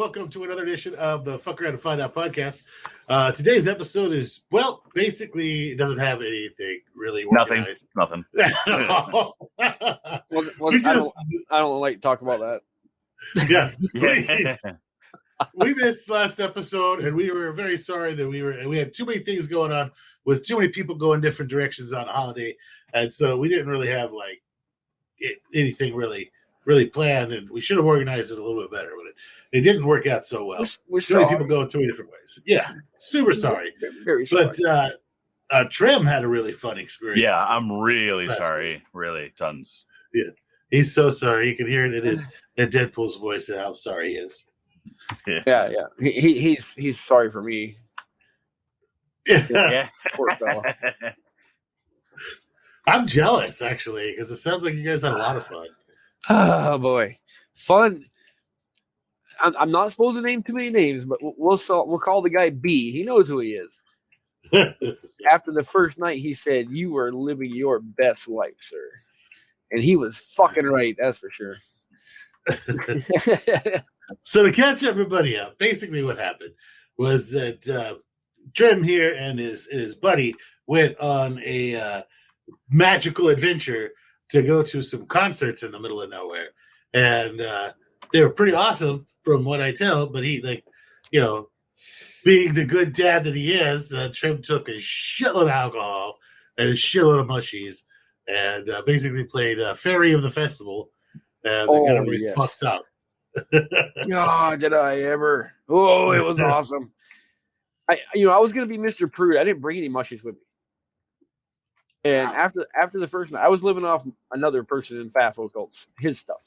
welcome to another edition of the Fuck Around and Find Out podcast. Today's episode is, well, basically it doesn't have anything really organized. Nothing. I don't like to talk about that. Yeah. We missed last episode, and we were very sorry that we had too many things going on with too many people going different directions on the holiday, and so we didn't really have anything really planned, and we should have organized it a little bit better, but it didn't work out so well. We're too many people going 2 different ways. Yeah, super sorry. Very sorry. But Trim had a really fun experience. Yeah, I'm really sorry. Really, tons. Yeah, he's so sorry. You can hear it in Deadpool's voice how sorry he is. Yeah. He's sorry for me. Yeah. Poor fella. I'm jealous, actually, because it sounds like you guys had a lot of fun. Oh boy, fun. I'm not supposed to name too many names, but we'll call the guy B. He knows who he is. After the first night, he said, "You were living your best life, sir," and he was fucking right. That's for sure. So to catch everybody up, basically what happened was that Trim here and his buddy went on a magical adventure to go to some concerts in the middle of nowhere, and they were pretty awesome from what I tell. But he, being the good dad that he is, Trim took a shitload of alcohol and a shitload of mushies, and basically played Fairy of the Festival, and they got him fucked up. God, did I ever? Oh, it was awesome. I was gonna be Mr. Prude. I didn't bring any mushies with me. And after the first night, I was living off another person in Fat Folk Cults, his stuff,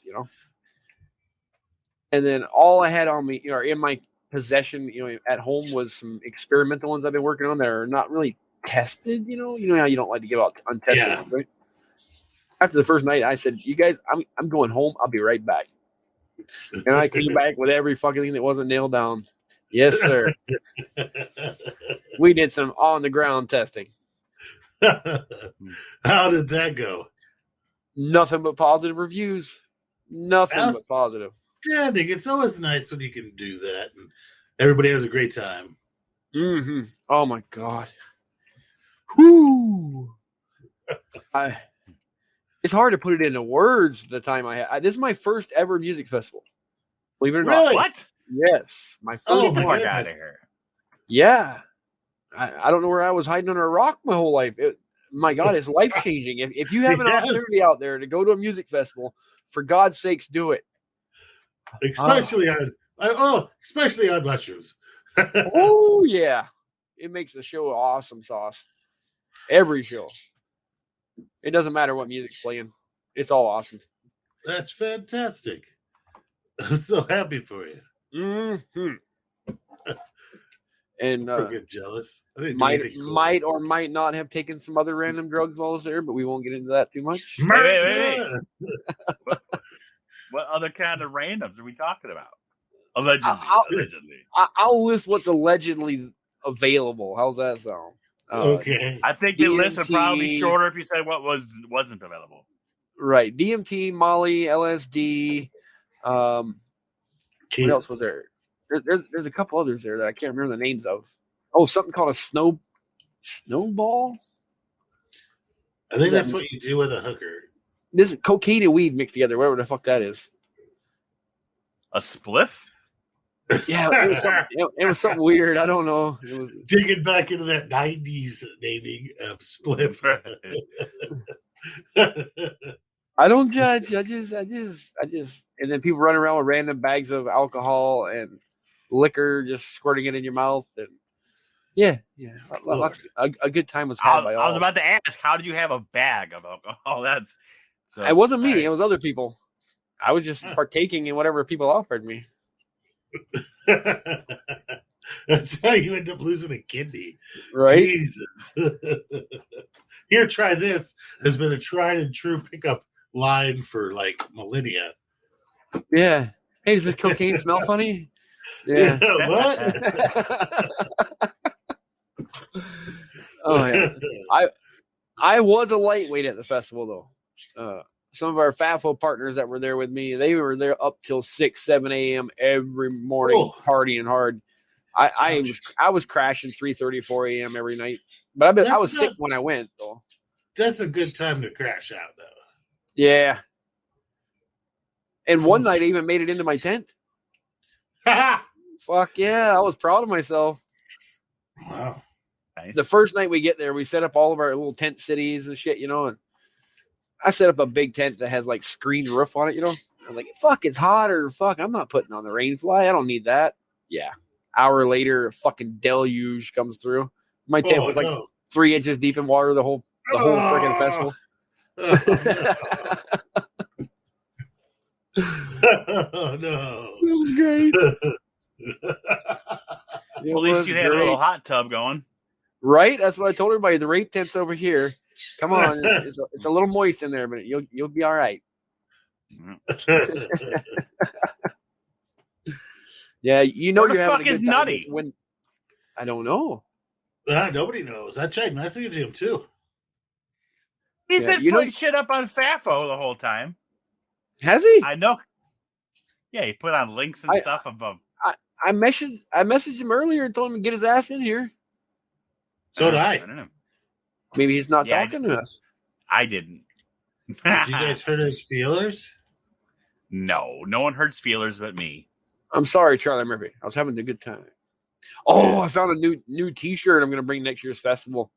And then all I had on me, or in my possession, at home was some experimental ones I've been working on that are not really tested, You know how you don't like to give out untested ones, right? After the first night, I said, "You guys, I'm going home. I'll be right back." And I came back with every fucking thing that wasn't nailed down. Yes, sir. We did some on the ground testing. How did that go? Nothing but positive reviews. Nothing but positive. Outstanding. It's always nice when you can do that and everybody has a great time. Mm-hmm. Oh my God. Whoo. It's hard to put it into words the time I had. This is my first ever music festival. Believe it or not. Really? What? Yes. My first. Oh, my Fuck God. out of here. Yeah. I don't know where I was hiding under a rock my whole life. My God, it's life-changing. If you have an opportunity out there to go to a music festival, for God's sakes, do it. Especially on mushrooms. Oh, yeah. It makes the show awesome sauce. Every show. It doesn't matter what music's playing. It's all awesome. That's fantastic. I'm so happy for you. Mm-hmm. And I get jealous. I didn't do might anything cool. or might not have taken some other random drugs while I was there, but we won't get into that too much. Wait. What other kind of randoms are we talking about? Allegedly. I'll list what's allegedly available. How's that sound? Okay. I think the list would probably be shorter if you said what wasn't available. Right. DMT, Molly, LSD. What else was there? There's a couple others there that I can't remember the names of. Oh, something called a snowball. I think that's what you do with a hooker. This is cocaine and weed mixed together, whatever the fuck that is. A spliff? Yeah, it was something weird. I don't know. It was digging back into that 90s naming of spliff. I don't judge. I just. And then people running around with random bags of alcohol and liquor, just squirting it in your mouth, and a good time was had by all. I was about to ask, how did you have a bag of alcohol? It wasn't me. Right. It was other people. I was just partaking in whatever people offered me. That's how you end up losing a kidney, right? Jesus. Here, try this has been a tried and true pickup line for like millennia. Yeah. Hey, does this cocaine smell funny? Yeah. What? Oh yeah. I was a lightweight at the festival though. some of our FAFO partners that were there with me, they were there up till 6, 7 a.m. every morning, partying hard. I was crashing 3:30, 4 a.m. every night, but I was sick when I went though. That's a good time to crash out though. Yeah. And one night I even made it into my tent. Fuck yeah, I was proud of myself. Wow. Nice. The first night we get there, we set up all of our little tent cities and shit, and I set up a big tent that has like screened roof on it, I'm like, fuck, it's hot, or fuck, I'm not putting on the rain fly. I don't need that. Yeah. Hour later, a fucking deluge comes through. My tent was like 3 inches deep in water the whole freaking festival. Oh no. It was great. Well, at least you had a little hot tub going. Right? That's what I told everybody. The rape tent's over here. Come on. It's a little moist in there, but you'll be all right. Yeah, Where the you're having fuck a good is time Nutty? when I don't know. Nobody knows. I checked Messaging too. He's been putting shit up on FAFO the whole time. Has he? I know. Yeah, he put on links and stuff above. I messaged him earlier and told him to get his ass in here. So did I. I don't know. Maybe he's not talking to us. I didn't. Did you guys hurt his feelers? No one hurts feelers but me. I'm sorry, Charlie Murphy. I was having a good time. Oh, I found a new T-shirt I'm going to bring next year's festival.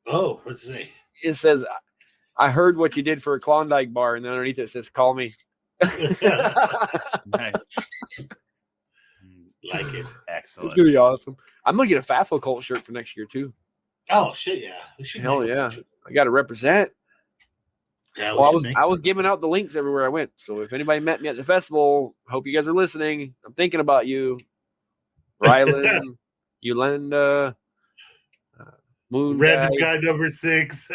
Oh, let's see. It says, "I heard what you did for a Klondike bar," and then underneath it says, "Call me." Nice. Like it. Excellent. It's going to be awesome. I'm going to get a FAFO cult shirt for next year, too. Oh, shit, yeah. Hell yeah. I got to represent. Yeah, well, I was giving out the links everywhere I went. So if anybody met me at the festival, hope you guys are listening. I'm thinking about you. Rylan, Yolanda, Moon Random guy number 6.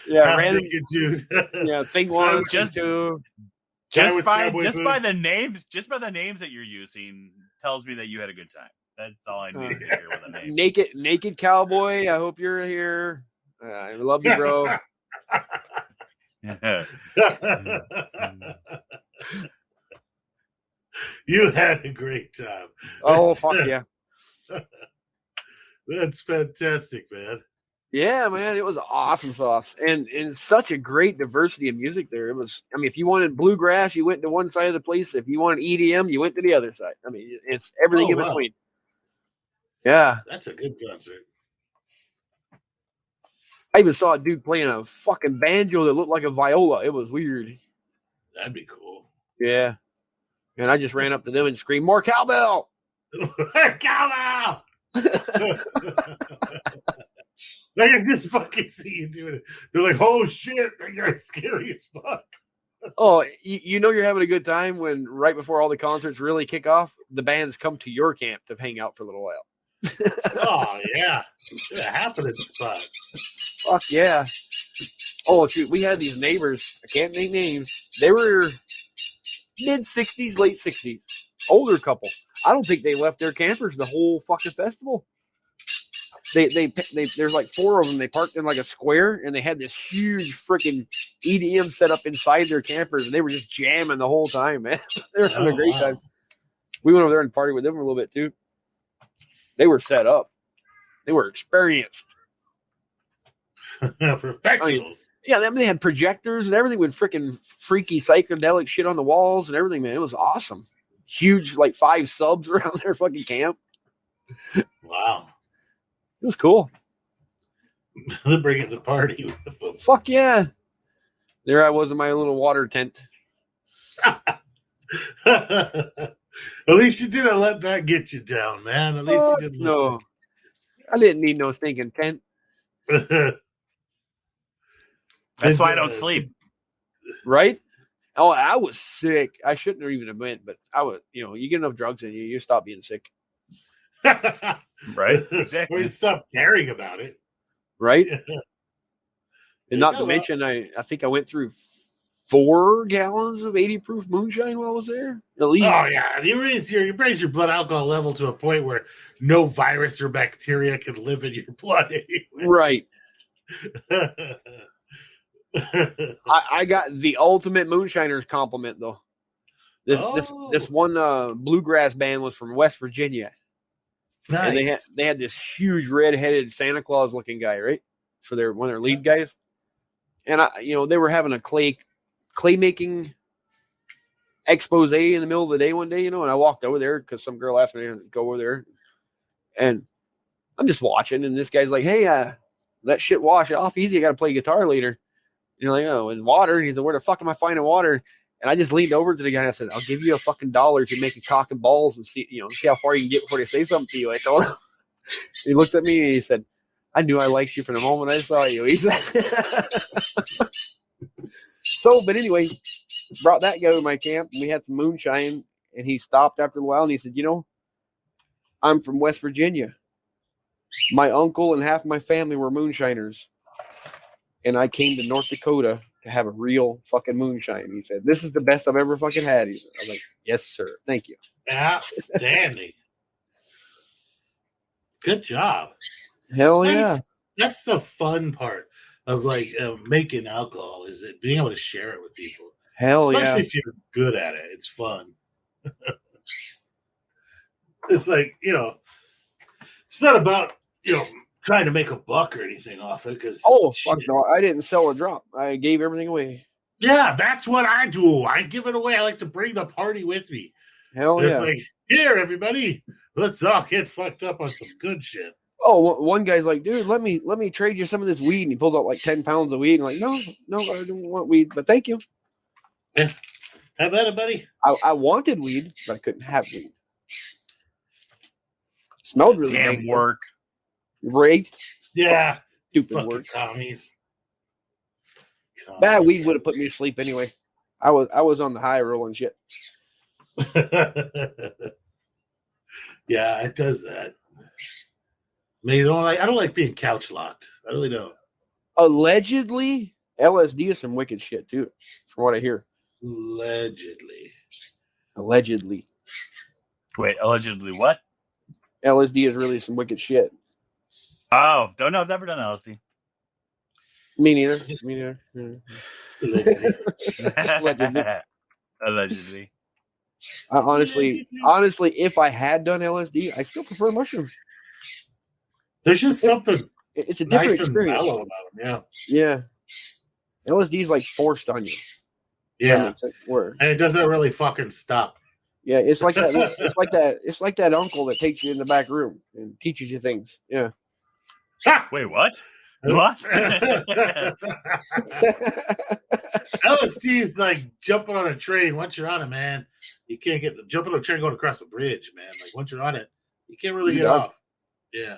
Yeah, random dude. Yeah, thing 1, just 2. Just by the names that you're using tells me that you had a good time. That's all I need to hear with a name. Naked cowboy. I hope you're here. I love you, bro. You had a great time. Oh, fuck yeah. That's fantastic, man. Yeah, man, it was awesome sauce. And such a great diversity of music there. It was, if you wanted bluegrass, you went to one side of the place. If you wanted EDM, you went to the other side. It's everything in between. Yeah. That's a good concert. I even saw a dude playing a fucking banjo that looked like a viola. It was weird. That'd be cool. Yeah. And I just ran up to them and screamed, "More cowbell!" Cowbell! I can just fucking see you doing it. They're like, "Oh shit, that guy's scary as fuck." Oh, you're having a good time when right before all the concerts really kick off, the bands come to your camp to hang out for a little while. Oh yeah, it's a happening spot. Fuck yeah! Oh shoot, we had these neighbors. I can't name names. They were mid-60s, late 60s, older couple. I don't think they left their campers the whole fucking festival. There's like 4 of them. They parked in like a square, and they had this huge freaking EDM set up inside their campers, and they were just jamming the whole time, man. They were having a great time. We went over there and partied with them a little bit too. They were set up. They were experienced. Professionals. They had projectors and everything with freaking freaky psychedelic shit on the walls and everything, man. It was awesome. Huge, like 5 subs around their fucking camp. Wow. It was cool. They're bringing the party with them. Fuck yeah. There I was in my little water tent. At least you didn't let that get you down, man. At least you didn't. No. I didn't need no stinking tent. That's why I don't sleep. Right? Oh, I was sick. I shouldn't have even went, but I was, you get enough drugs in you, you stop being sick. Right? Exactly. Or you stop caring about it. Right? And not to mention, I think I went through 4 gallons of 80 proof moonshine while I was there. At least. Oh, yeah. You raise your blood alcohol level to a point where no virus or bacteria can live in your blood anyway. Right. I got the ultimate moonshiners compliment though. This one bluegrass band was from West Virginia. Nice. And they had this huge red-headed Santa Claus looking guy, right? For one of their lead guys. And they were having a clay making expose in the middle of the day one day, and I walked over there because some girl asked me to go over there. And I'm just watching, and this guy's like, "Hey, let shit wash off easy. I got to play guitar later." And you're like, "Oh, and water?" He's like, "Where the fuck am I finding water?" And I just leaned over to the guy and I said, "I'll give you a fucking $1 to make a cock and balls and see how far you can get before they say something to you." I told him. He looked at me and he said, "I knew I liked you from the moment I saw you." He said. So, but anyway, brought that guy to my camp and we had some moonshine, and he stopped after a while and he said, "I'm from West Virginia. My uncle and half my family were moonshiners. And I came to North Dakota to have a real fucking moonshine." He said, "This is the best I've ever fucking had." I was like, "Yes, sir. Thank you." Outstanding. Good job. Hell yeah. That's the fun part of making alcohol, is it being able to share it with people. Hell yeah. Especially if you're good at it. It's fun. It's like, it's not about, trying to make a buck or anything off it. Fuck no. I didn't sell a drop. I gave everything away. Yeah, that's what I do. I give it away. I like to bring the party with me. Hell yeah. It's like, here, everybody, let's all get fucked up on some good shit. Oh, one guy's like, "Dude, let me trade you some of this weed." And he pulls out like 10 pounds of weed. And I'm like, no, I don't want weed, but thank you. Yeah. Have at it, buddy. I wanted weed, but I couldn't have weed. Smelled really good. Damn work. Right? Yeah. Stupid Fucking work. commies. Bad weed would have put me to sleep anyway. I was on the high rolling shit. Yeah, it does that. I mean, I don't like being couch locked. I really don't. Allegedly, LSD is some wicked shit too, from what I hear. Allegedly. Wait, allegedly what? LSD is really some wicked shit. Oh, don't know. I've never done LSD. Me neither. Allegedly. Honestly, if I had done LSD, I still prefer mushrooms. There's just something. It's a different nice experience. And mellow about them, yeah. LSD is like forced on you. Yeah. And it doesn't really fucking stop. Yeah, it's like that. It's like that uncle that takes you in the back room and teaches you things. Yeah. Wait, what? What? LSD is like jumping on a train. Once you're on it, man, you can't jumping on a train going across the bridge, man. Like once you're on it, you can't really get off. Yeah.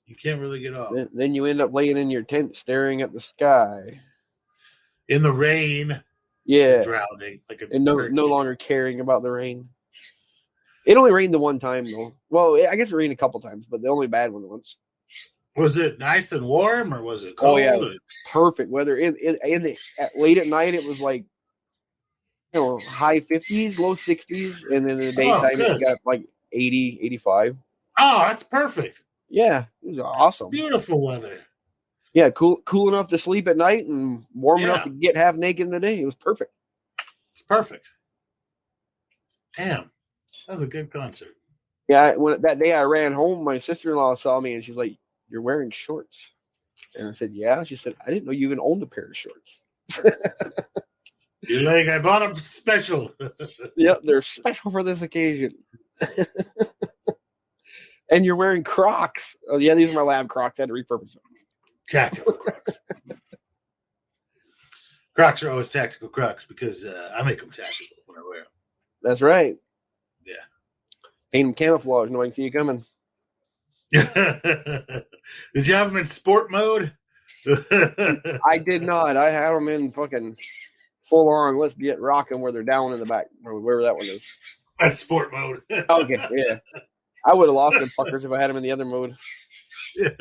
You can't really get off. Then you end up laying in your tent staring at the sky. In the rain. Yeah. Drowning. And no longer caring about the rain. It only rained the one time, though. Well, I guess it rained a couple times, but the only bad one once. Was it nice and warm, or was it cold? Oh, yeah. Perfect weather. Late at night, it was like, high 50s, low 60s. And then in the daytime, it got like 80, 85. Oh, that's perfect. Yeah, it was awesome. That's beautiful weather. Yeah, cool enough to sleep at night and warm enough to get half naked in the day. It was perfect. It's perfect. Damn, that was a good concert. Yeah, that day I ran home, my sister-in-law saw me and she's like, "You're wearing shorts." And I said, "Yeah." She said, "I didn't know you even owned a pair of shorts." You're like, "I bought them special." Yep, they're special for this occasion. And you're wearing Crocs. Oh, yeah, these are my lab Crocs. I had to repurpose them. Tactical Crocs. Crocs are always tactical Crocs because I make them tactical when I wear them. That's right. Yeah. Paint them camouflage. No one can see you coming. Did you have them in sport mode? I did not. I had them in fucking full on. Let's get rocking where they're down in the back, or wherever that one is. That's sport mode. Okay, yeah. I would have lost them fuckers if I had them in the other mode. Yeah.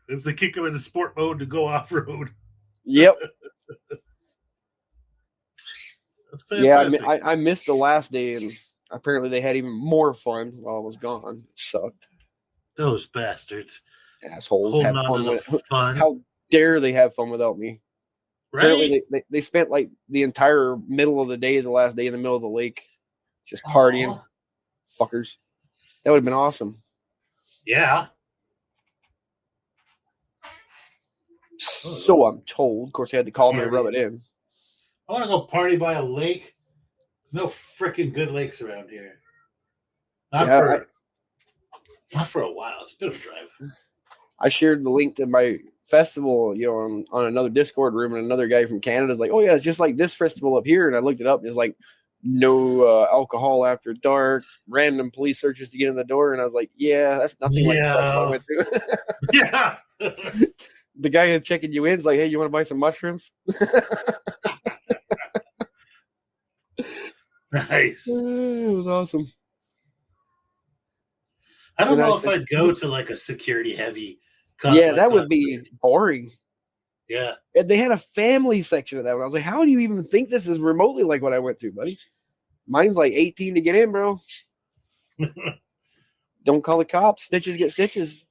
It's to kick them into sport mode to go off road. Yep. That's fantastic. Yeah, I missed the last day, and apparently they had even more fun while I was gone. It sucked. Those bastards. Assholes Holding had on fun to the with fun. How dare they have fun without me? Right? Apparently, they spent like the entire middle of the day, the last day in the middle of the lake, just partying. Aw. Fuckers. That would have been awesome. Yeah. So I'm told. Of course, they had to call me to rub it in. I want to go party by a lake. There's no freaking good lakes around here. Not for a while. It's a bit of a drive. I shared the link to my festival, on another Discord room, and another guy from Canada is like, "Oh yeah, it's just like this festival up here." And I looked it up, and it's like no alcohol after dark, random police searches to get in the door, and I was like, "Yeah, that's nothing like the festival I went to." Yeah. The guy who's checking you in is like, "Hey, you want to buy some mushrooms?" Nice. It was awesome. I don't know if I'd go to like a security heavy. Yeah, that would be boring. Yeah. And they had a family section of that one. I was like, how do you even think this is remotely like what I went to, buddy? Mine's like 18 to get in, bro. Don't call the cops. Stitches get stitches.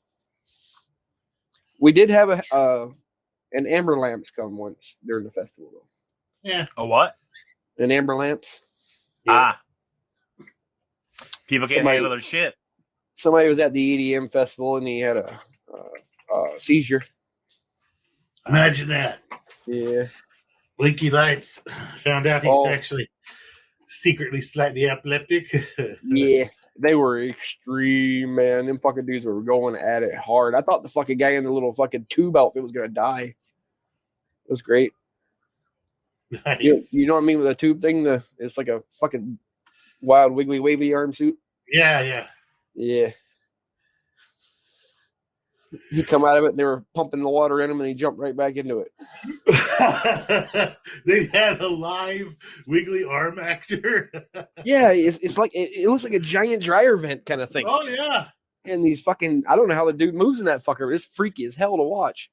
We did have an amber lamps come once during the festival, though. Yeah. A what? An amber lamps. Yeah. People can't handle their shit. Somebody was at the EDM festival and he had a seizure. Imagine that. Yeah. Blinky lights. Found out he's actually secretly slightly epileptic. Yeah. They were extreme, man. Them fucking dudes were going at it hard. I thought the fucking guy in the little fucking tube outfit was going to die. It was great. Nice. You know what I mean with a tube thing? It's like a fucking wild, wiggly, wavy arm suit. Yeah. Yeah. He come out of it and they were pumping the water in him and he jumped right back into it. They had a live wiggly arm actor. Yeah, it's like it looks like a giant dryer vent kind of thing. Oh yeah. And these fucking, I don't know how the dude moves in that fucker, but it's freaky as hell to watch.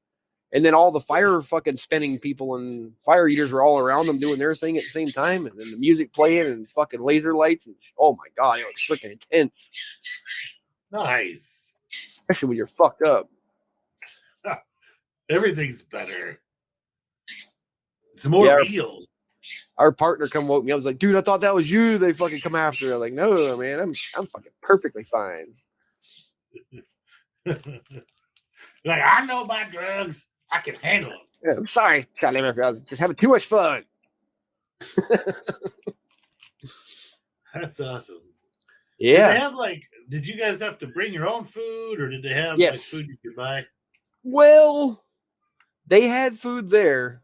And then all the fire fucking spinning people and fire eaters were all around them doing their thing at the same time, and then the music playing and fucking laser lights and oh my god, it was freaking intense. Nice. Especially when you're fucked up. Everything's better. It's more real. Our partner come woke me up. I was like, dude, I thought that was you. They fucking come after. I'm like, no, man, I'm fucking perfectly fine. Like, I know about drugs. I can handle them. Yeah, I'm sorry, Charlie Murphy. I was just having too much fun. That's awesome. Yeah. Did they have did you guys have to bring your own food, or did they have food you could buy? Well, they had food there,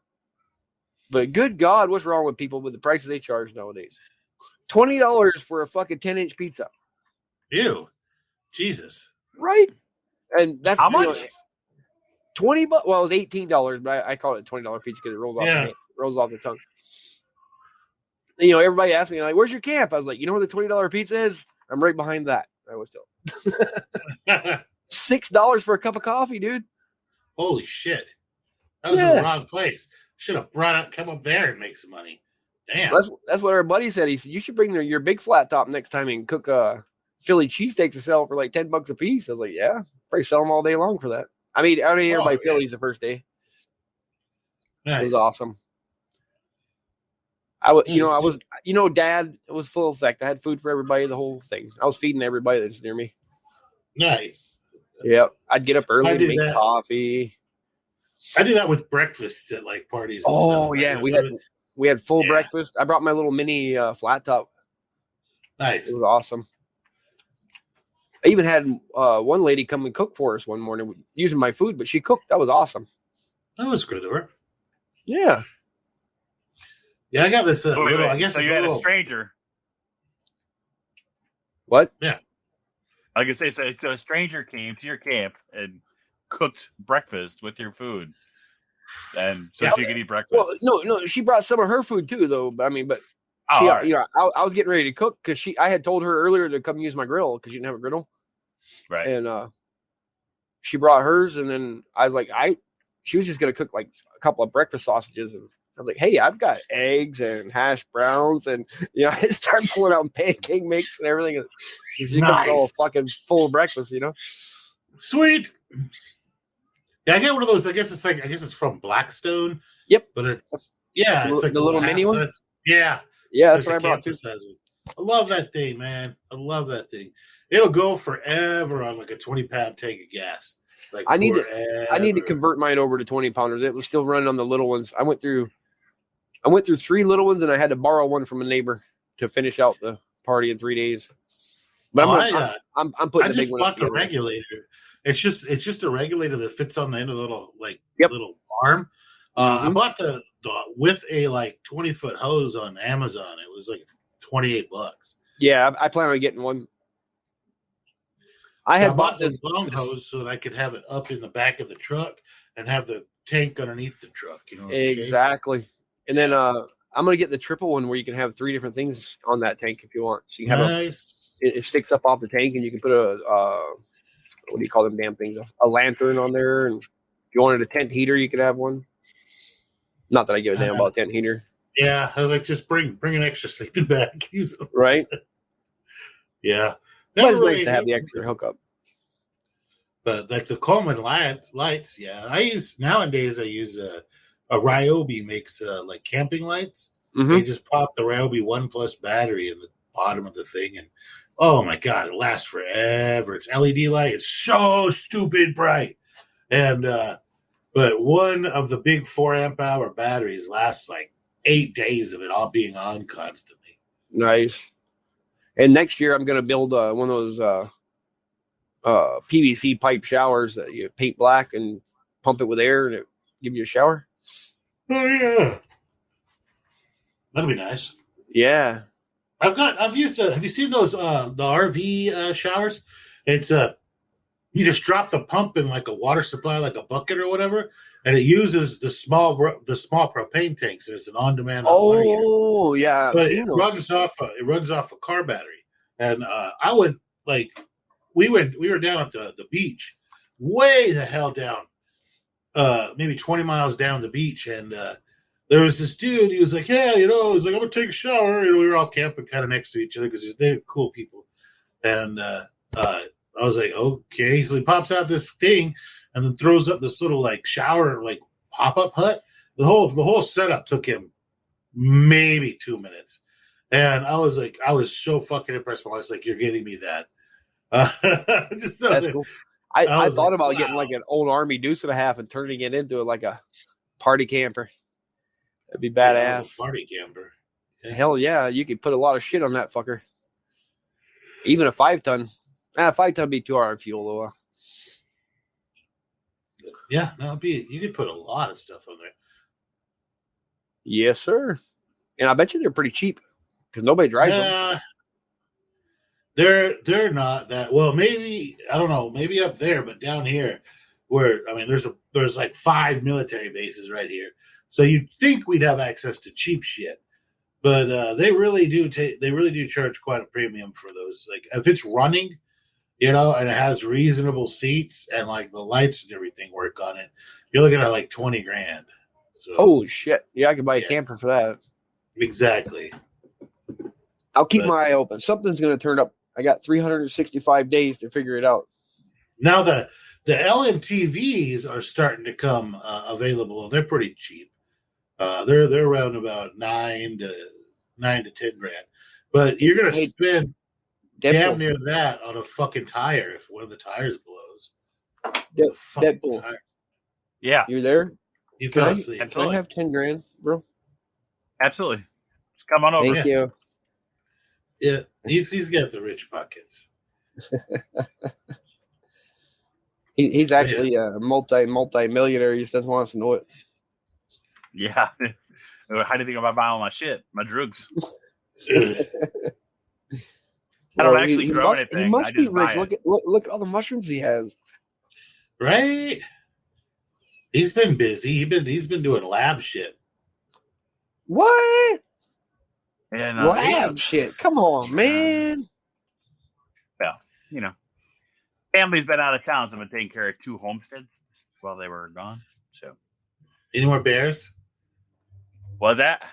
but good God, what's wrong with people with the prices they charge nowadays? $20 for a fucking 10-inch pizza. Ew. Jesus. Right? And that's how much? $20. Well, it was $18, but I call it a $20 pizza because it rolls off the tongue. Everybody asked me like, "Where's your camp?" I was like, "You know where the $20 pizza is? I'm right behind that." I was told. $6 for a cup of coffee, dude. Holy shit! That was in the wrong place. Should have come up there and make some money. Damn. That's what our buddy said. He said you should bring your big flat top next time and cook Philly cheesesteaks to sell for like $10 a piece. I was like, yeah, probably sell them all day long for that. I mean, everybody Phillies the first day. Nice. It was awesome. Dad was full effect. I had food for everybody, the whole thing. I was feeding everybody that's near me. Nice. Yep. I'd get up early and make coffee. I do that with breakfasts at parties. And stuff. Yeah, we had full breakfast. I brought my little mini flat top. Nice. It was awesome. I even had one lady come and cook for us one morning using my food, but she cooked. That was awesome. That was good of her. Yeah. Yeah, I got this little. I guess so. You had a stranger. What? Yeah. I could say so. A stranger came to your camp and cooked breakfast with your food, and so she could eat breakfast. Well, no, she brought some of her food too, though. I was getting ready to cook because I had told her earlier to come use my grill because she didn't have a griddle, right? And she brought hers, and then I was like, she was just gonna cook like a couple of breakfast sausages, and I was like, hey, I've got eggs and hash browns, and I started pulling out pancake mix and everything. She cooked all fucking full breakfast, Sweet. Yeah, I get one of those. I guess it's from Blackstone. Yep. But it's like the little mini one. Yeah. Yeah, It's that's like what I brought too. size one. I love that thing, man. I love that thing. It'll go forever on like a 20-pound tank of gas. Like I need to convert mine over to 20-pounders. It was still running on the little ones. I went through 3 little ones, and I had to borrow one from a neighbor to finish out the party in 3 days. But I'm putting the big one. I just bought the regulator. It's just a regulator that fits on the end of the little arm. I bought the with a like 20-foot hose on Amazon. It was like $28. Yeah, I plan on getting one. I bought this long hose so that I could have it up in the back of the truck and have the tank underneath the truck. You know exactly. And then I'm gonna get the triple one where you can have 3 different things on that tank if you want. So you can have it sticks up off the tank, and you can put a what do you call them damn things? A lantern on there, and if you wanted a tent heater, you could have one. Not that I give a damn about a tent heater. Yeah, I was like, just bring an extra sleeping bag. Use it. Right? Yeah. But it's nice to have the extra hookup. But like the Coleman lights, yeah. I use a Ryobi makes like camping lights. Mm-hmm. You just pop the Ryobi 1 Plus battery in the bottom of the thing, and oh my god, it lasts forever. It's LED light. It's so stupid bright. And but one of the big 4 amp hour batteries lasts like 8 days of it all being on constantly. Nice. And next year I'm going to build one of those PVC pipe showers that you paint black and pump it with air, and it give you a shower. Oh yeah, that'll be nice. Yeah, I've used. Have you seen those the RV showers? It's you just drop the pump in like a water supply, like a bucket or whatever, and it uses the small propane tanks, and it's an on-demand. Oh yeah, but it runs off a car battery, and I went like we were down at the beach, way the hell down, maybe 20 miles down the beach, and there was this dude. He was like, "Yeah, he's like, I'm gonna take a shower." And we were all camping kind of next to each other because they're cool people, and I was like, okay. So he pops out this thing and then throws up this little like shower, like pop-up hut. The whole setup took him maybe 2 minutes. And I was so fucking impressed. I was like, you're getting me that. Just so that's cool. I thought about getting like an old Army Deuce and a half and turning it into like a party camper. That'd be badass. Party camper. Yeah. Hell yeah. You could put a lot of shit on that fucker. Even a 5-ton. 5-ton be too hard fuel though. Yeah, no, you could put a lot of stuff on there. Yes, sir. And I bet you they're pretty cheap because nobody drives them. They're not that well. Maybe I don't know. Maybe up there, but down here, there's like 5 military bases right here. So you'd think we'd have access to cheap shit, but they really do. They really do charge quite a premium for those. Like if it's running. And it has reasonable seats and like the lights and everything work on it. You're looking at like $20,000. So, holy shit! Yeah, I could buy a camper for that. Exactly. I'll keep my eye open. Something's going to turn up. I got 365 days to figure it out. Now the LMTVs are starting to come available. They're pretty cheap. They're around about $9,000 to $10,000. But you're going to spend damn near that on a fucking tire if one of the tires blows. Deadpool. Tire. Yeah. You're there? You fell asleep. Can I have $10,000, bro? Absolutely. Just come on over. Thank you. Yeah, he's got the rich pockets. He's actually a multi-millionaire. He just doesn't want us to know it. Yeah. How do you think about buying all my shit? My drugs. I don't actually grow anything. He must be rich. Look at all the mushrooms he has. Right? He's been busy. He's been doing lab shit. What? And lab shit. Come on, man. Well, family's been out of town, so I've been taking care of 2 homesteads while they were gone. So, any more bears? Was that?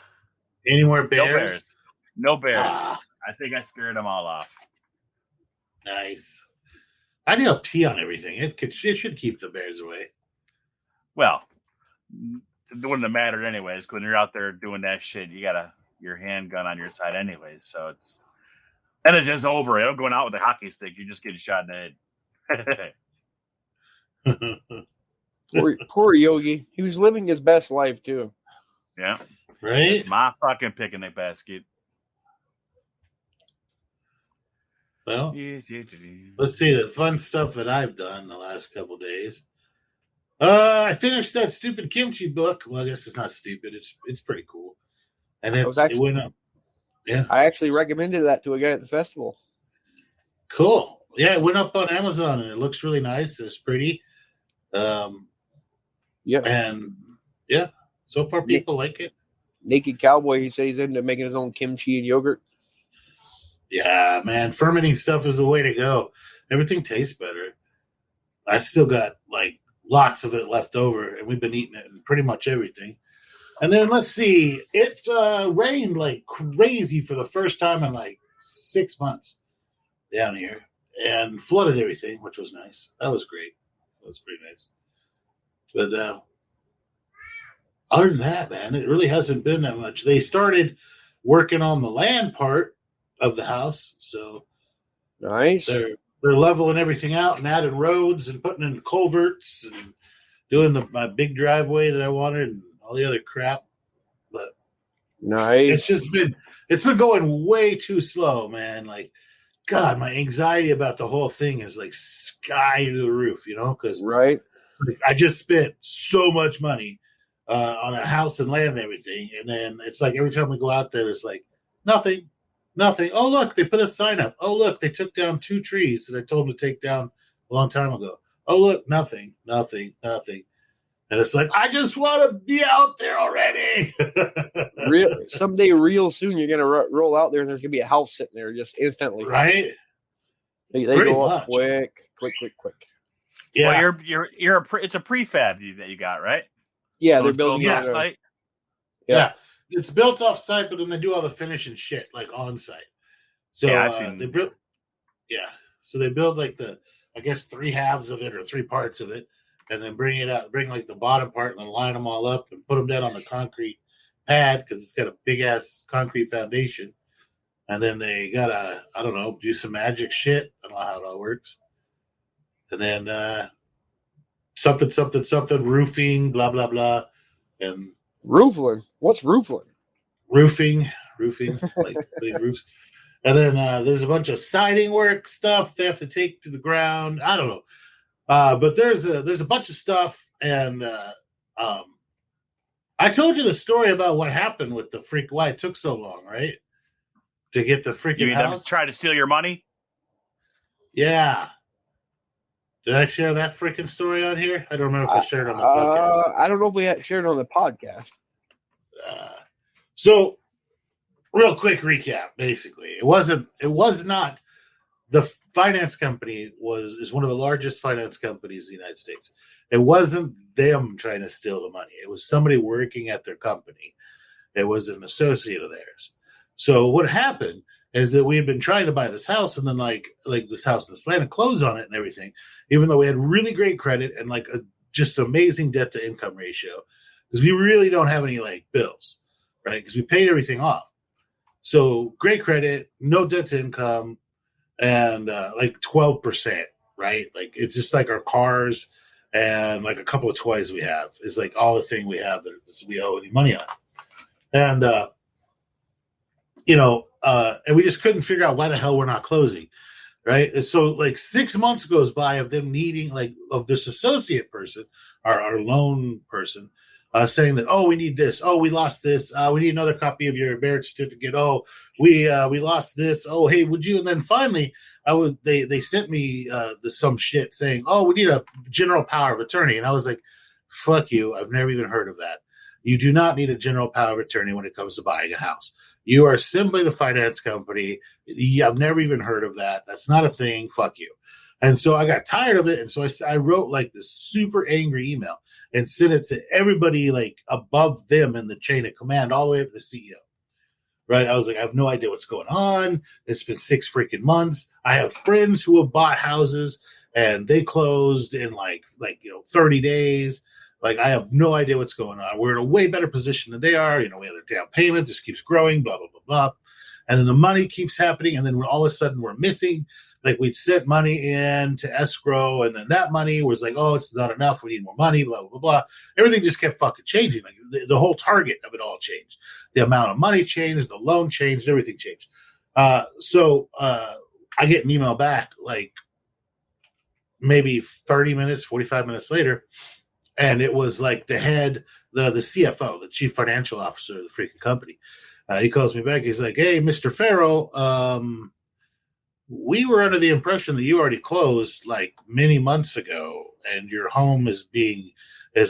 Any more bears? No bears. I think I scared them all off. Nice. I need to pee on everything. It should keep the bears away. Well, it wouldn't have mattered anyways. When you're out there doing that shit, you got your handgun on your side anyways. So it's just over. I'm going out with a hockey stick. You're just getting shot in the head. Poor Yogi. He was living his best life too. Yeah. Right? It's my fucking picnic basket. Well, let's see the fun stuff that I've done the last couple days. I finished that stupid kimchi book. Well, I guess it's not stupid. It's pretty cool. And it went up. Yeah. I actually recommended that to a guy at the festival. Cool. Yeah, it went up on Amazon and it looks really nice. It's pretty. Yeah. And yeah, so far people like it. Naked Cowboy, he said he's into making his own kimchi and yogurt. Yeah, man, fermenting stuff is the way to go. Everything tastes better. I still got like lots of it left over, and we've been eating it in pretty much everything. And then let's see, it rained like crazy for the first time in like 6 months down here, and flooded everything, which was nice. That was great. That was pretty nice. But other than that, man, it really hasn't been that much. They started working on the land part of the house, so nice. They're leveling everything out and adding roads and putting in culverts and doing my big driveway that I wanted and all the other crap. But nice. It's been going way too slow, man. Like, God, my anxiety about the whole thing is like sky to the roof, because right. Like, I just spent so much money on a house and land and everything, and then it's like every time we go out there, it's like nothing. Oh, look, they put a sign up. Oh, look, they took down 2 trees that I told them to take down a long time ago. Oh, look, nothing. And it's like, I just want to be out there already. Someday real soon, you're going to roll out there and there's going to be a house sitting there just instantly. Right? They go up quick. Yeah. Well, it's a prefab that you got, right? Yeah, so they're building off site. Yeah. It's built off site, but then they do all the finishing shit like on site. So they build, so they build like I guess 3 halves of it or 3 parts of it, and then bring like the bottom part and then line them all up and put them down on the concrete pad because it's got a big ass concrete foundation. And then they gotta, I don't know, do some magic shit. I don't know how it all works. And then something roofing, blah blah blah, and. Roofing? What's roofing? Roofing, like putting roofs. And then there's a bunch of siding work stuff they have to take to the ground. I don't know. But there's a bunch of stuff. And I told you the story about what happened with why it took so long, right? To get the freaking house. Try to steal your money? Yeah. Did I share that freaking story on here? I don't remember if I shared it on the podcast. I don't know if we had shared it on the podcast. So, real quick recap. Basically, it was not the finance company is one of the largest finance companies in the United States. It wasn't them trying to steal the money. It was somebody working at their company. It was an associate of theirs. So what happened is that we had been trying to buy this house, and then like this house, this land, and close on it and everything, even though we had really great credit and like a just amazing debt to income ratio, because we really don't have any like bills, right? Because we paid everything off. So great credit, no debt to income, and like 12%, right? Like it's just like our cars and like a couple of toys we have is like all the thing we have that we owe any money on. And and we just couldn't figure out why the hell we're not closing, right? And so like 6 months goes by of them needing of this associate person, our loan person, saying that, oh, we need this. Oh, we lost this. We need another copy of your marriage certificate. Oh, we lost this. Oh, hey, would you? And then finally, they sent me some shit saying, oh, we need a general power of attorney. And I was like, fuck you. I've never even heard of that. You do not need a general power of attorney when it comes to buying a house. You are simply the finance company. I've never even heard of that. That's not a thing. Fuck you. And so I got tired of it. And so I wrote like this super angry email and sent it to everybody like above them in the chain of command, all the way up to the CEO. Right? I was like, I have no idea what's going on. It's been 6 freaking months. I have friends who have bought houses and they closed in like 30 days. Like, I have no idea what's going on. We're in a way better position than they are. We have their down payment. This keeps growing, blah, blah, blah, blah. And then the money keeps happening. And then all of a sudden we're missing. Like, we'd sent money in to escrow. And then that money was like, oh, it's not enough. We need more money, blah, blah, blah. Everything just kept fucking changing. Like, the whole target of it all changed. The amount of money changed. The loan changed. Everything changed. So I get an email back, like, maybe 30 minutes, 45 minutes later. And it was like the head, the CFO, the chief financial officer of the freaking company. He calls me back. He's like, hey, Mr. Farrell, we were under the impression that you already closed like many months ago, and your home is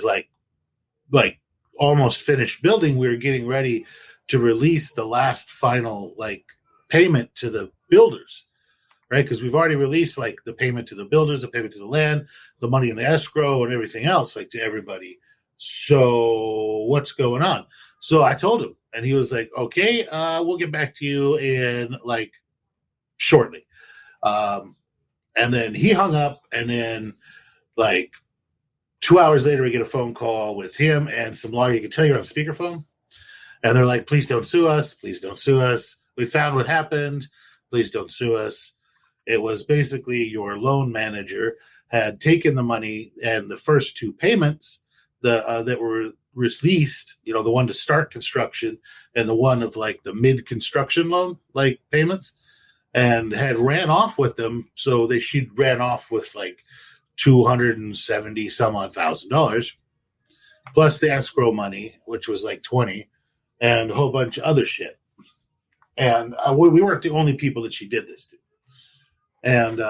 like almost finished building. We were getting ready to release the last final like payment to the builders, right? Because we've already released like the payment to the builders, the payment to the land, the money in the escrow, and everything else, like to everybody. So what's going on? So I told him, and he was like, okay, we'll get back to you in like shortly. And then he hung up, and then like 2 hours later, we get a phone call with him and some lawyer. You can tell you're on speakerphone. And they're like, please don't sue us. Please don't sue us. We found what happened. Please don't sue us. It was basically your loan manager had taken the money, and the first two payments that were released, the one to start construction and the one of like the mid-construction loan like payments, and had ran off with them. So she ran off with like $270 some odd $1,000 plus the escrow money, which was like 20, and a whole bunch of other shit. And we weren't the only people that she did this to. And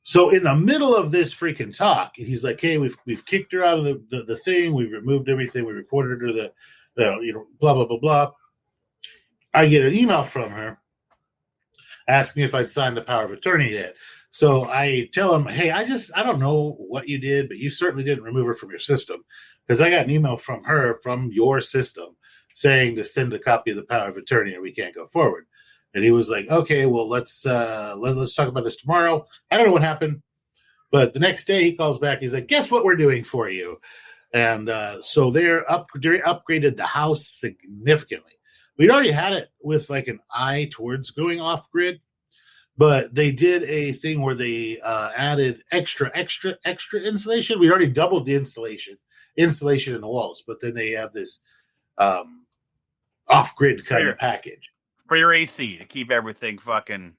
so in the middle of this freaking talk, he's like, hey, we've kicked her out of the thing. We've removed everything. We reported her the blah, blah, blah, blah. I get an email from her asking if I'd signed the power of attorney yet. So I tell him, hey, I don't know what you did, but you certainly didn't remove her from your system, because I got an email from her from your system saying to send a copy of the power of attorney or we can't go forward. And he was like, okay, well, let's talk about this tomorrow. I don't know what happened, but the next day he calls back. He's like, guess what we're doing for you? And so they upgraded the house significantly. We'd already had it with like an eye towards going off grid, but they did a thing where they added extra insulation. We already doubled the insulation in the walls, but then they have this off-grid kind of package for your AC to keep everything fucking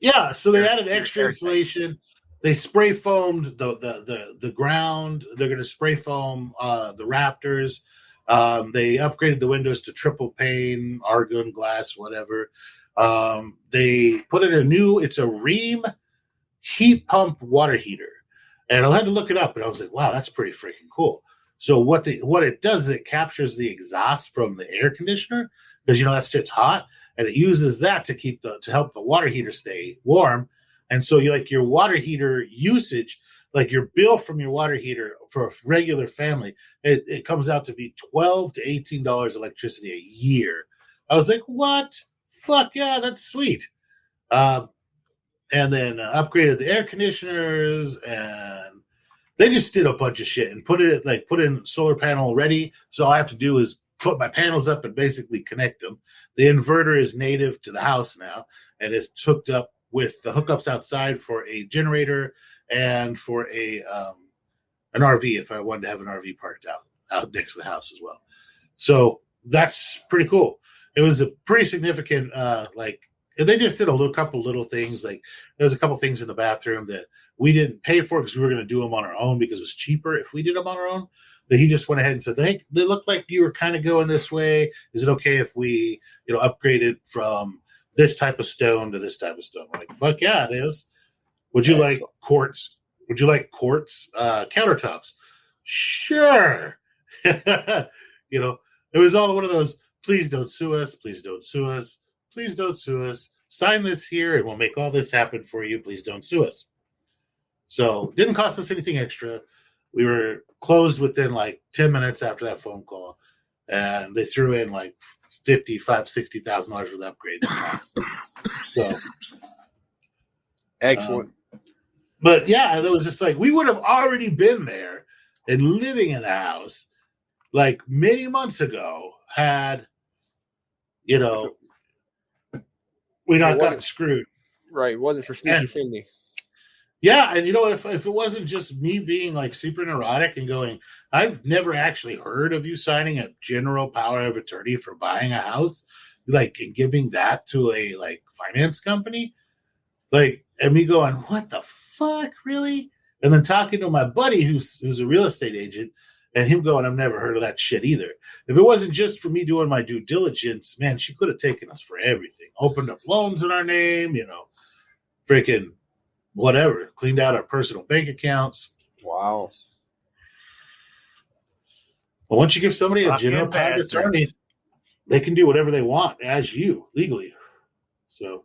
yeah. So they added extra insulation. They spray foamed the ground. They're going to spray foam the rafters. They upgraded the windows to triple pane, argon glass, whatever. They put in it's a Rheem heat pump water heater. And I had to look it up, and I was like, wow, that's pretty freaking cool. So what it does is it captures the exhaust from the air conditioner, because that shit's hot, and it uses that to help the water heater stay warm. And so your water heater usage, like your bill from your water heater for a regular family, it comes out to be $12 to $18 electricity a year. I was like, what? Fuck yeah, that's sweet. And then upgraded the air conditioners, and they just did a bunch of shit and put in solar panel ready. So all I have to do is put my panels up and basically connect them. The inverter is native to the house now, and it's hooked up with the hookups outside for a generator and for an RV if I wanted to have an RV parked out next to the house as well. So that's pretty cool. It was a pretty significant, they just did a couple little things. Like there was a couple things in the bathroom that we didn't pay for because we were going to do them on our own because it was cheaper if we did them on our own. That he just went ahead and said, they look like you were kind of going this way. Is it okay if we, upgraded from this type of stone to this type of stone? I'm like, fuck yeah, it is. Would you like quartz? Would you like quartz countertops? Sure. It was all one of those, please don't sue us. Please don't sue us. Please don't sue us. Sign this here and we'll make all this happen for you. Please don't sue us. So didn't cost us anything extra. We were closed within like 10 minutes after that phone call. And they threw in like $55,000-$60,000 worth of upgrades. So excellent. But yeah, it was just like we would have already been there and living in the house, like many months ago, had, we not gotten screwed. Right. It wasn't for Sneaky Cindy. Yeah, and if it wasn't just me being like super neurotic and going, I've never actually heard of you signing a general power of attorney for buying a house, like, and giving that to a like finance company, like, and me going, what the fuck, really? And then talking to my buddy who's a real estate agent, and him going, I've never heard of that shit either. If it wasn't just for me doing my due diligence, man, she could have taken us for everything. Opened up loans in our name, freaking whatever. Cleaned out our personal bank accounts. Wow. But once you give somebody a general power of attorney, they can do whatever they want as you, legally. So,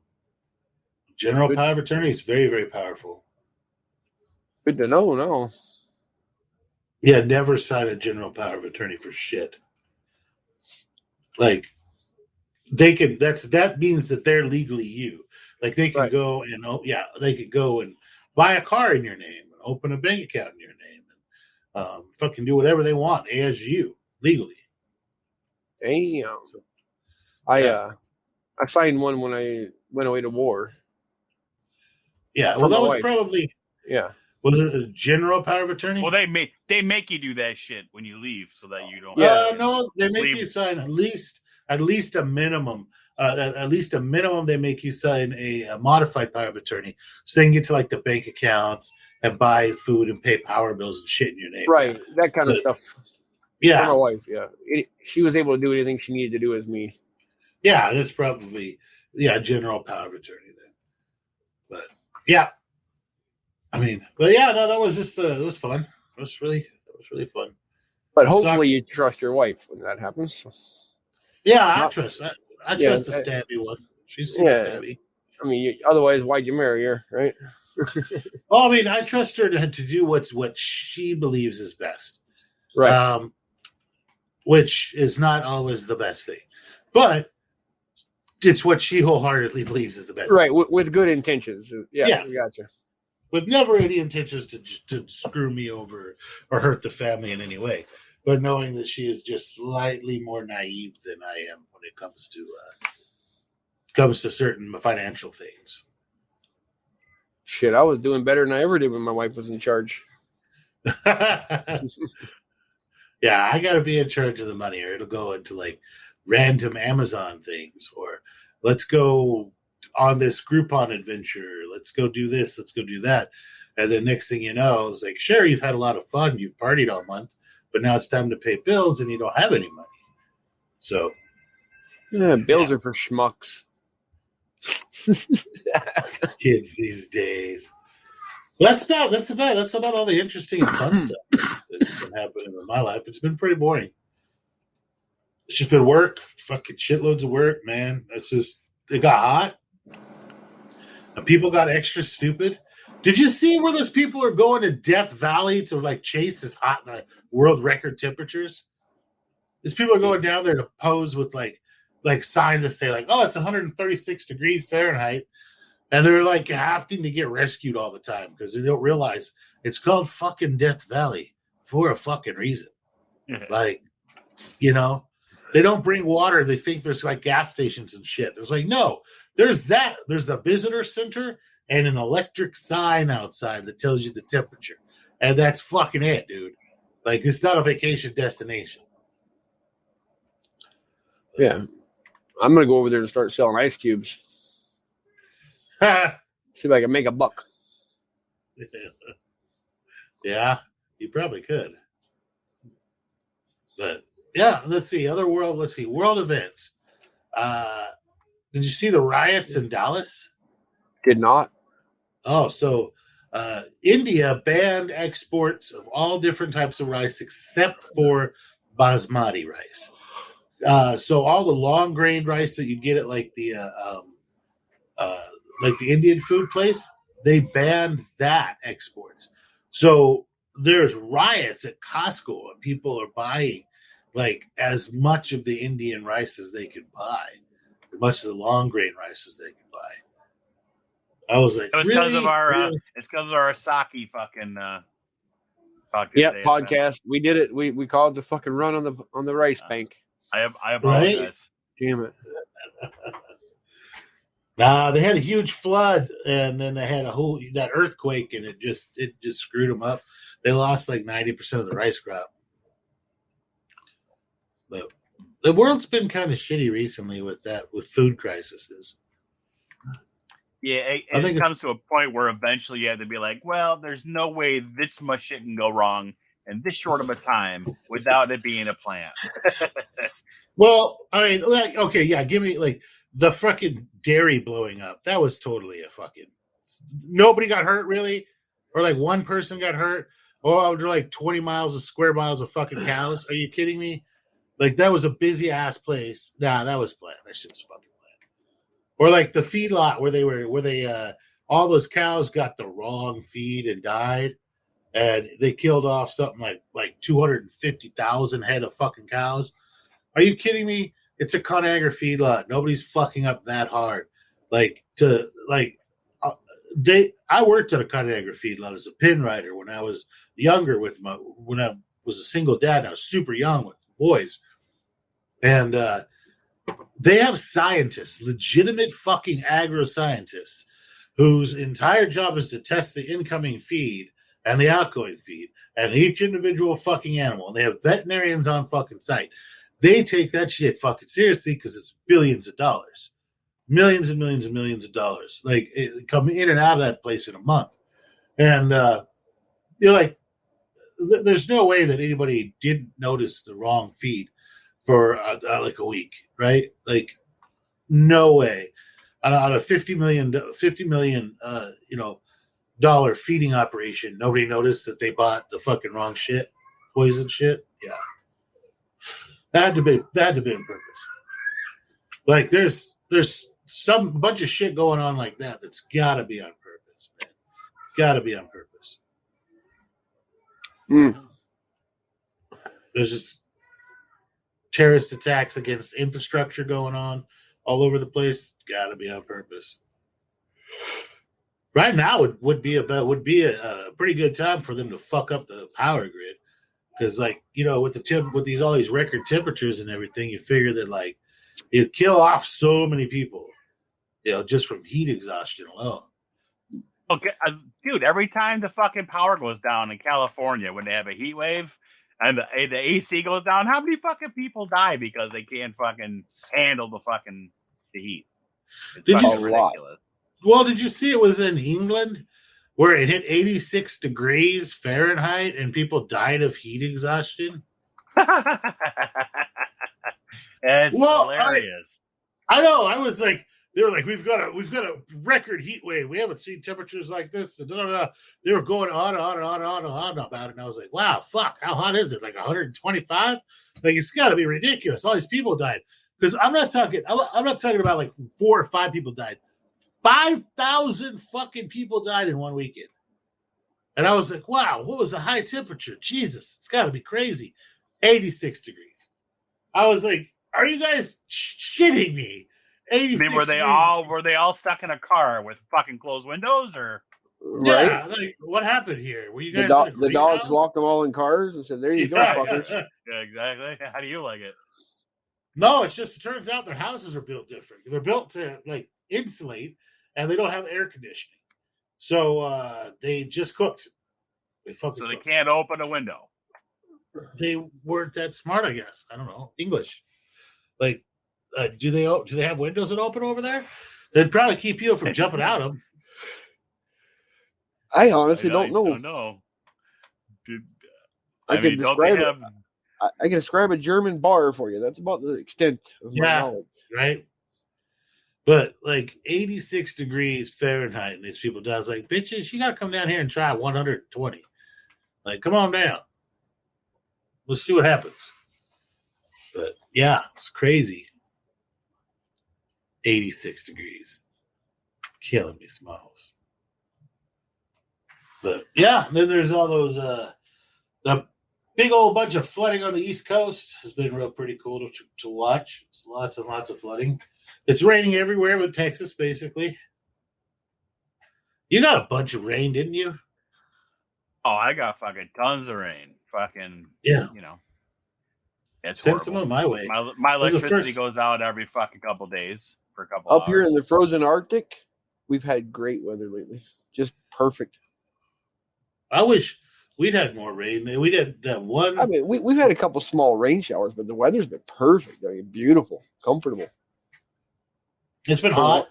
general power of attorney is very, very powerful. Good to know, no. Yeah, never sign a general power of attorney for shit. Like, they can, that means that they're legally you. Like, they can go and, they could go and buy a car in your name and open a bank account in your name and fucking do whatever they want as you, legally. Damn. So, I signed one when I went away to war. Yeah, well, that was probably... Yeah. Was it a general power of attorney? Well, they make you do that shit when you leave, so that you don't. No, they make you sign at least a minimum. At least a minimum, they make you sign a modified power of attorney, so they can get to like the bank accounts and buy food and pay power bills and shit in your name. Right, that kind of stuff. Yeah, for my wife. Yeah, she was able to do anything she needed to do as me. Yeah, that's probably general power of attorney then. But yeah. I mean, but yeah, no, that was just it was fun. That was really fun. But hopefully you trust your wife when that happens. Yeah, I trust that. I trust the stabby one. She's stabby. I mean, otherwise, why'd you marry her, right? Well, I mean, I trust her to do what she believes is best. Right. Which is not always the best thing. But it's what she wholeheartedly believes is the best right, thing. With good intentions. Yeah, yes. Gotcha. With never any intentions to screw me over or hurt the family in any way, but knowing that she is just slightly more naive than I am when it comes to certain financial things. Shit, I was doing better than I ever did when my wife was in charge. Yeah, I got to be in charge of the money, or it'll go into like random Amazon things, or let's go on this Groupon adventure. Let's go do this. Let's go do that. And then next thing you know, it's like, sure, you've had a lot of fun. You've partied all month, but now it's time to pay bills and you don't have any money. So. Yeah, bills are for schmucks. Kids these days. Well, that's about all the interesting and fun stuff that's been happening in my life. It's been pretty boring. It's just been work, fucking shitloads of work, man. It got hot. And people got extra stupid. Did you see where those people are going to Death Valley to like chase this hot world record temperatures? These people are going down there to pose with like signs that say like, oh, it's 136 degrees Fahrenheit. And they're like having to get rescued all the time because they don't realize it's called fucking Death Valley for a fucking reason. Like, they don't bring water. They think there's like gas stations and shit. There's like, no, there's that. There's a visitor center and an electric sign outside that tells you the temperature. And that's fucking it, dude. Like, it's not a vacation destination. Yeah. I'm going to go over there and start selling ice cubes. See if I can make a buck. Yeah, you probably could. But yeah, let's see. World events. Did you see the riots in Dallas? Did not. Oh, so India banned exports of all different types of rice except for basmati rice. So all the long grain rice that you get at like the Indian food place, they banned that export. So there's riots at Costco and people are buying like as much of the Indian rice as they could buy, as much of the long grain rice as they could buy. I was like, it's because of our Asaki fucking Podcast. We did it. We called the fucking run on the rice bank. I apologize. Damn it. Nah, they had a huge flood, and then they had that earthquake, and it just screwed them up. They lost like 90% of the rice crop. But the world's been kind of shitty recently with food crises. Yeah, it comes to a point where eventually you have to be like, well, there's no way this much shit can go wrong in this short of a time without it being a plant. Well, I mean, like, okay, yeah, give me like the fucking dairy blowing up. That was totally a fucking. Nobody got hurt really, or like one person got hurt. Oh, there were like 20 square miles of fucking cows. Are you kidding me? Like that was a busy ass place. Nah, that was planned. That shit was fucking planned. Or like the feedlot where all those cows got the wrong feed and died, and they killed off something like 250,000 head of fucking cows. Are you kidding me? It's a ConAgra feedlot. Nobody's fucking up that hard. I worked at a ConAgra feedlot as a pin rider when I was younger when I was a single dad. And I was super young with boys, and they have scientists, legitimate fucking agro scientists, whose entire job is to test the incoming feed and the outgoing feed and each individual fucking animal. And they have veterinarians on fucking site. They take that shit fucking seriously because it's billions of dollars, millions and millions and millions of dollars. Like it come in and out of that place in a month. And you're like, there's no way that anybody didn't notice the wrong feed for like a week, right? Like, no way. On a $50 million, dollar feeding operation, nobody noticed that they bought the fucking wrong shit, poison shit. Yeah, that had to be on purpose. Like, there's some bunch of shit going on like that. That's got to be on purpose, man. Got to be on purpose. There's just terrorist attacks against infrastructure going on all over the place. Got to be on purpose. Right now would be a pretty good time for them to fuck up the power grid, because like with all these record temperatures and everything, you figure that like you'd kill off so many people, just from heat exhaustion alone. Okay, dude, every time the fucking power goes down in California when they have a heat wave and the AC goes down, how many fucking people die because they can't fucking handle the heat? Did you see it was in England where it hit 86 degrees Fahrenheit and people died of heat exhaustion? It's hilarious. I know. I was like, they were like, we've got a record heat wave. We haven't seen temperatures like this. They were going on and on and on and on and on about it. And I was like, wow, fuck, how hot is it? Like 125? Like, it's got to be ridiculous. All these people died. Because I'm not talking about like 4 or 5 people died. 5,000 fucking people died in one weekend. And I was like, wow, what was the high temperature? Jesus, it's got to be crazy. 86 degrees. I was like, are you guys shitting me? 86 I mean, were they all stuck in a car with fucking closed windows, or? Yeah, like, what happened here? Were you guys the dogs locked them all in cars and said, there you go, fuckers. Yeah, exactly. How do you like it? No, it turns out their houses are built different. They're built to like insulate, and they don't have air conditioning. So they just cooked. They can't open a window. They weren't that smart, I guess. I don't know. English. Like, do they have windows that open over there? They'd probably keep you from jumping out of them. I honestly don't know. No. Dude, I can describe a German bar for you. That's about the extent of my knowledge. Right? But like 86 degrees Fahrenheit, and these people die. I was like, bitches, you got to come down here and try 120. Like, come on down. Let's see what happens. But yeah, it's crazy. 86 degrees. Killing me, Smalls. But yeah, then there's all those the big old bunch of flooding on the East Coast has been pretty cool to watch. It's lots and lots of flooding. It's raining everywhere but Texas, basically. You got a bunch of rain, didn't you? Oh, I got fucking tons of rain. Fucking, Yeah. It's Send horrible. some of my way. My was the electricity first- goes out every fucking couple days for a couple Up hours. here in the frozen Arctic, we've had great weather lately. Just perfect. I wish we'd had more rain. We did that one. I mean, we've had a couple small rain showers, but the weather's been perfect. I mean, beautiful, comfortable. It's been hot.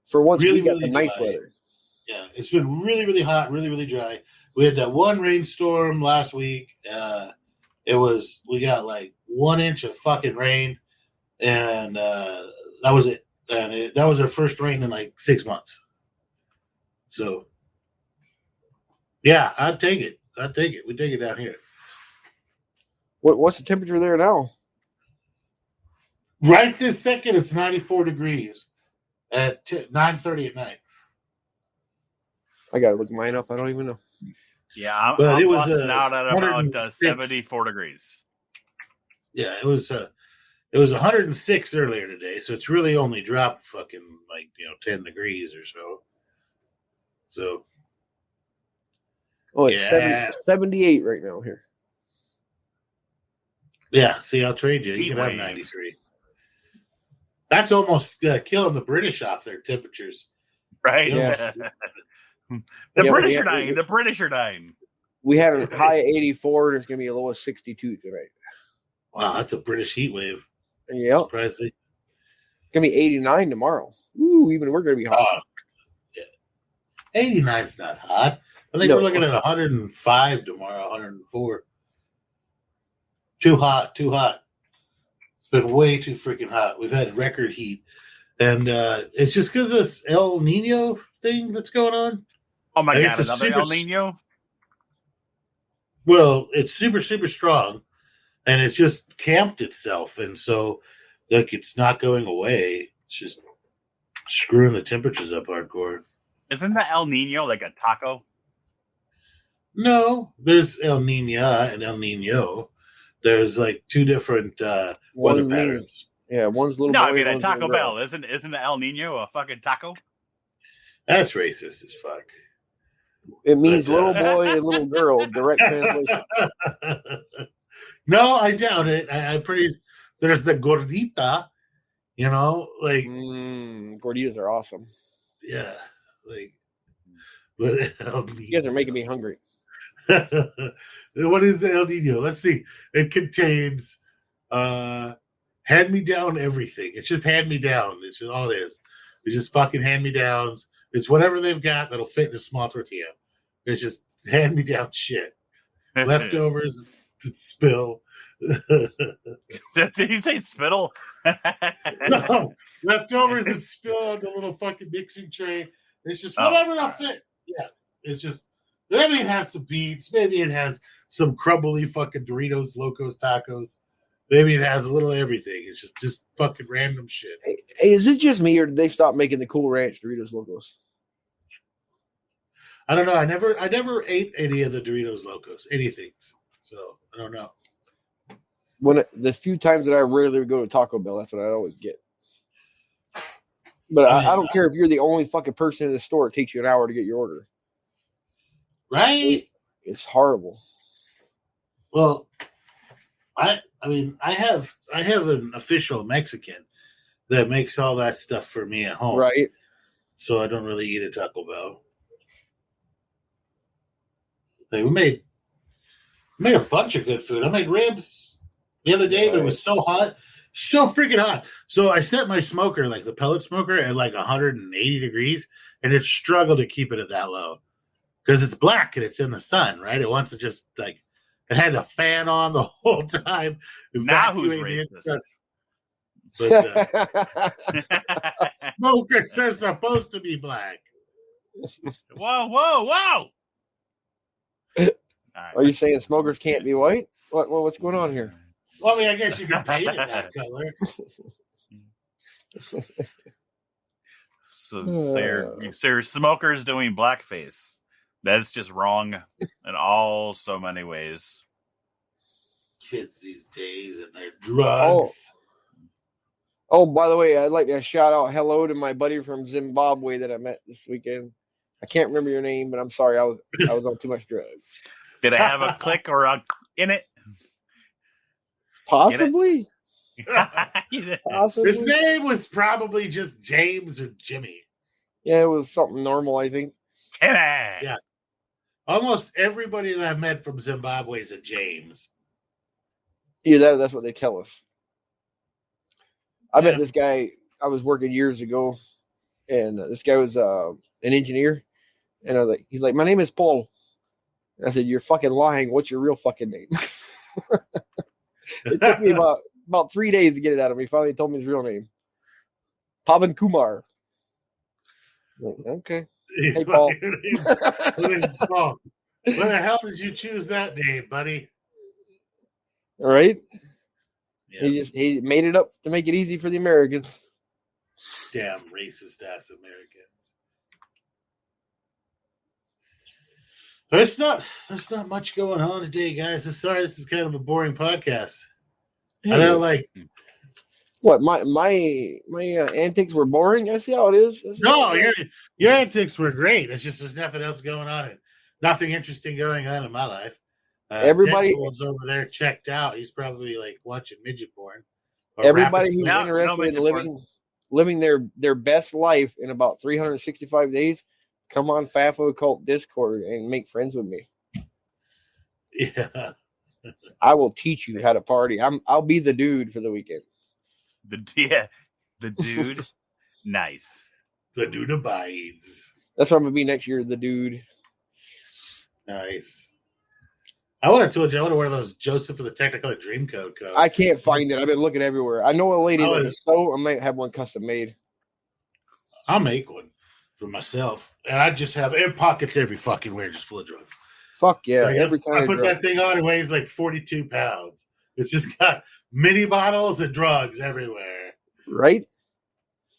For once, really, we got really the nice dry. weather. Yeah, it's been really, really hot, really, really dry. We had that one rainstorm last week. We got like 1 inch of fucking rain, and that was it. And that was our first rain in like 6 months. So, yeah, I'd take it. We take it down here. What's the temperature there now? Right this second, it's 94 degrees at 9:30 at night. I gotta look mine up. I don't even know. Yeah, But I'm it was, busting out at about 106. 74 degrees. Yeah, it was 106 earlier today, so it's really only dropped fucking 10 degrees or so. So Oh, it's Yeah. 78 right now here. yeah, see, I'll trade you. You Heat can have wave. 93. That's almost killing the British off their temperatures. Right? Yes. The Yeah, British but are dying. The British are dying. We had a high of 84, and it's gonna be a low of 62 tonight. Wow, that's a British heat wave. Yep, Surprising. it's gonna be 89 tomorrow. Ooh, even we're gonna be hot. Yeah. 89's not hot. I think No. we're looking at 105 tomorrow, 104. Too hot. It's been way too freaking hot. We've had record heat. And it's just because of this El Nino thing that's going on. Oh my I god, guess it's another super- El Nino? Well, it's super, super strong. And it's just camped itself. And so, look, it's not going away. It's just screwing the temperatures up hardcore. Isn't the El Nino like a taco? No, there's El Nina and El Nino. There's like two different weather One's mean. patterns. Yeah, one's little. No, boy, I mean a one's Taco little girl. Bell. Isn't the El Nino a fucking taco? That's racist as fuck. It means But, little boy and little girl. Direct translation. No, I doubt it. I'm pretty. There's the gordita, like Gorditas are awesome. yeah, like. But El You guys are making me hungry. What is the El Nino? Let's see. It contains hand me down everything. It's just hand me down. It's just all it is. It's just fucking hand me downs. It's whatever they've got that'll fit in a small tortilla. It's just hand me down shit. Leftovers to spill. Did you say spittle? No, leftovers that spill on the little fucking mixing tray. It's just whatever will fit. Yeah, it's just maybe it has some beets. Maybe it has some crumbly fucking Doritos, Locos, tacos. Maybe it has a little everything. It's just fucking random shit. Hey, is it just me, or did they stop making the Cool Ranch Doritos Locos? I don't know. I never ate any of the Doritos Locos, anything. So I don't know. The few times that I rarely go to Taco Bell, that's what I always get. But I don't care if you're the only fucking person in the store. It takes you an hour to get your order. Right? It's horrible. Well, I mean, I have an official Mexican that makes all that stuff for me at home. Right. So I don't really eat at Taco Bell. Like we made a bunch of good food. I made ribs the other day, but it was so hot. So freaking hot. So I set my smoker, like the pellet smoker, at like 180 degrees, and it struggled to keep it at that low. Because it's black and it's in the sun, right? It wants to just like it had the fan on the whole time. Now who's evacuating racist? But smokers are supposed to be black. Whoa! Are you saying smokers can't be white? What's going on here? Well, I mean, I guess you can paint it that color. So your smoker's doing blackface. That's just wrong in all so many ways. Kids these days and their drugs. Oh, by the way, I'd like to shout out hello to my buddy from Zimbabwe that I met this weekend. I can't remember your name, but I'm sorry. I was on too much drugs. Did I have a click or a in it? Possibly. His name was probably just James or Jimmy. Yeah, it was something normal, I think. Yeah. Almost everybody that I've met from Zimbabwe is a James. Yeah, that's what they tell us. I met this guy. I was working years ago, and this guy was an engineer. And I was like, he's like, my name is Paul. And I said, you're fucking lying. What's your real fucking name? It took me about 3 days to get it out of me. Finally, told me his real name, Pavan Kumar. Like, okay. Hey, Paul. Paul. Where the hell did you choose that name, buddy? All right. Yeah. He made it up to make it easy for the Americans. Damn racist ass Americans. There's not much going on today, guys. Sorry, this is kind of a boring podcast. Hey, I don't like. What my antics were boring. I see how it is. No, your antics were great. It's just there's nothing else going on. Nothing interesting going on in my life. Everybody Deadpool's over there checked out. He's probably like watching midget porn. Everybody who's interested in living their best life in about 365 days, come on FAFO Cult Discord and make friends with me. Yeah. I will teach you how to party. I'll be the dude for the weekend. The dude. Nice. The dude abides. That's what I'm gonna be next year. The dude. Nice. I would have told you I would have worn those Joseph of the Technicolor Dreamcoat coat. I can't find it. I've been looking everywhere. I know a lady that is so. I might have one custom made. I'll make one for myself, and I just have air pockets every fucking where, just full of drugs. Fuck yeah! So every time I put that thing on, it weighs like 42 pounds. It's just got mini bottles of drugs everywhere. Right.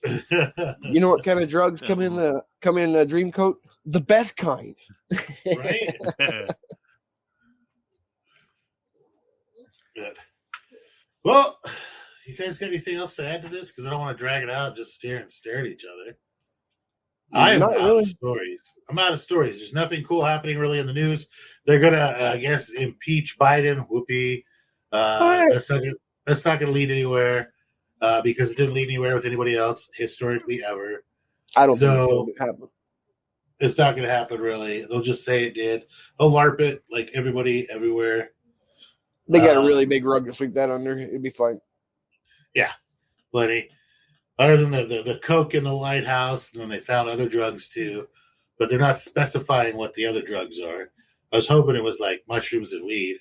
You know what kind of drugs come in the Dreamcoat? The best kind. Right. Good. Well, you guys got anything else to add to this? Because I don't want to drag it out and just stare at each other. I am out of stories. I'm out of stories. There's nothing cool happening really in the news. They're gonna, I guess, impeach Biden. Whoopee. That's not gonna lead anywhere because it didn't lead anywhere with anybody else historically ever. I don't think it'll happen. It's not gonna happen really. They'll just say it did. They'll LARP it like everybody everywhere. They got a really big rug to sweep that under. It'd be fine. Yeah, plenty. Other than the coke in the White House, and then they found other drugs too, but they're not specifying what the other drugs are. I was hoping it was like mushrooms and weed,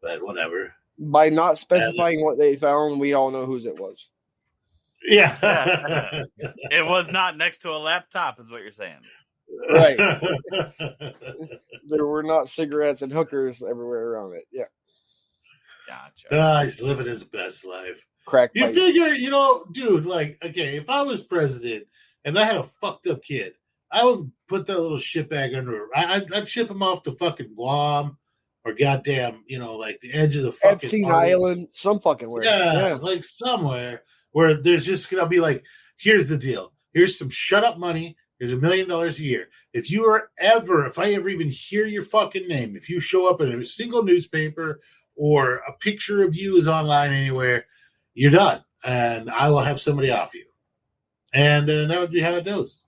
but whatever. By not specifying what they found, we all know whose it was. Yeah. It was not next to a laptop, is what you're saying. Right. There were not cigarettes and hookers everywhere around it. Yeah. Gotcha. He's living his best life. Crack You pipe. figure, dude, like, okay, if I was president and I had a fucked up kid, I would put that little shitbag under. I'd ship him off to fucking Guam or goddamn, like the edge of the fucking Epstein Island, some fucking where. Yeah, like somewhere where there's just gonna be like, here's the deal. Here's some shut up money. Here's $1 million a year. If I ever even hear your fucking name, if you show up in a single newspaper or a picture of you is online anywhere, you're done, and I will have somebody off you. And that would be how it goes.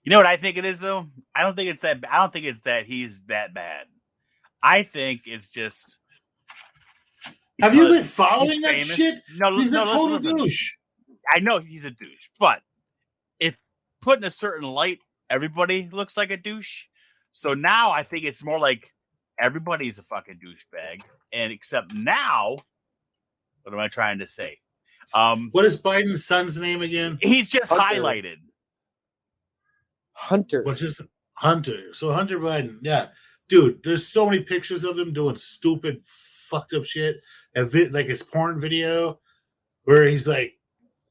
You know what I think it is, though? I don't think it's that he's that bad. I think it's just. Have you been following that famous. shit? No, he's a total listen. douche. I know he's a douche, but if put in a certain light, everybody looks like a douche. So now I think it's more like everybody's a fucking douchebag, and except now. What am I trying to say? What is Biden's son's name again? He's just Hunter. highlighted. Hunter. What's his Hunter? So Hunter Biden, yeah, dude. There's so many pictures of him doing stupid, fucked up shit. Like his porn video, where he's like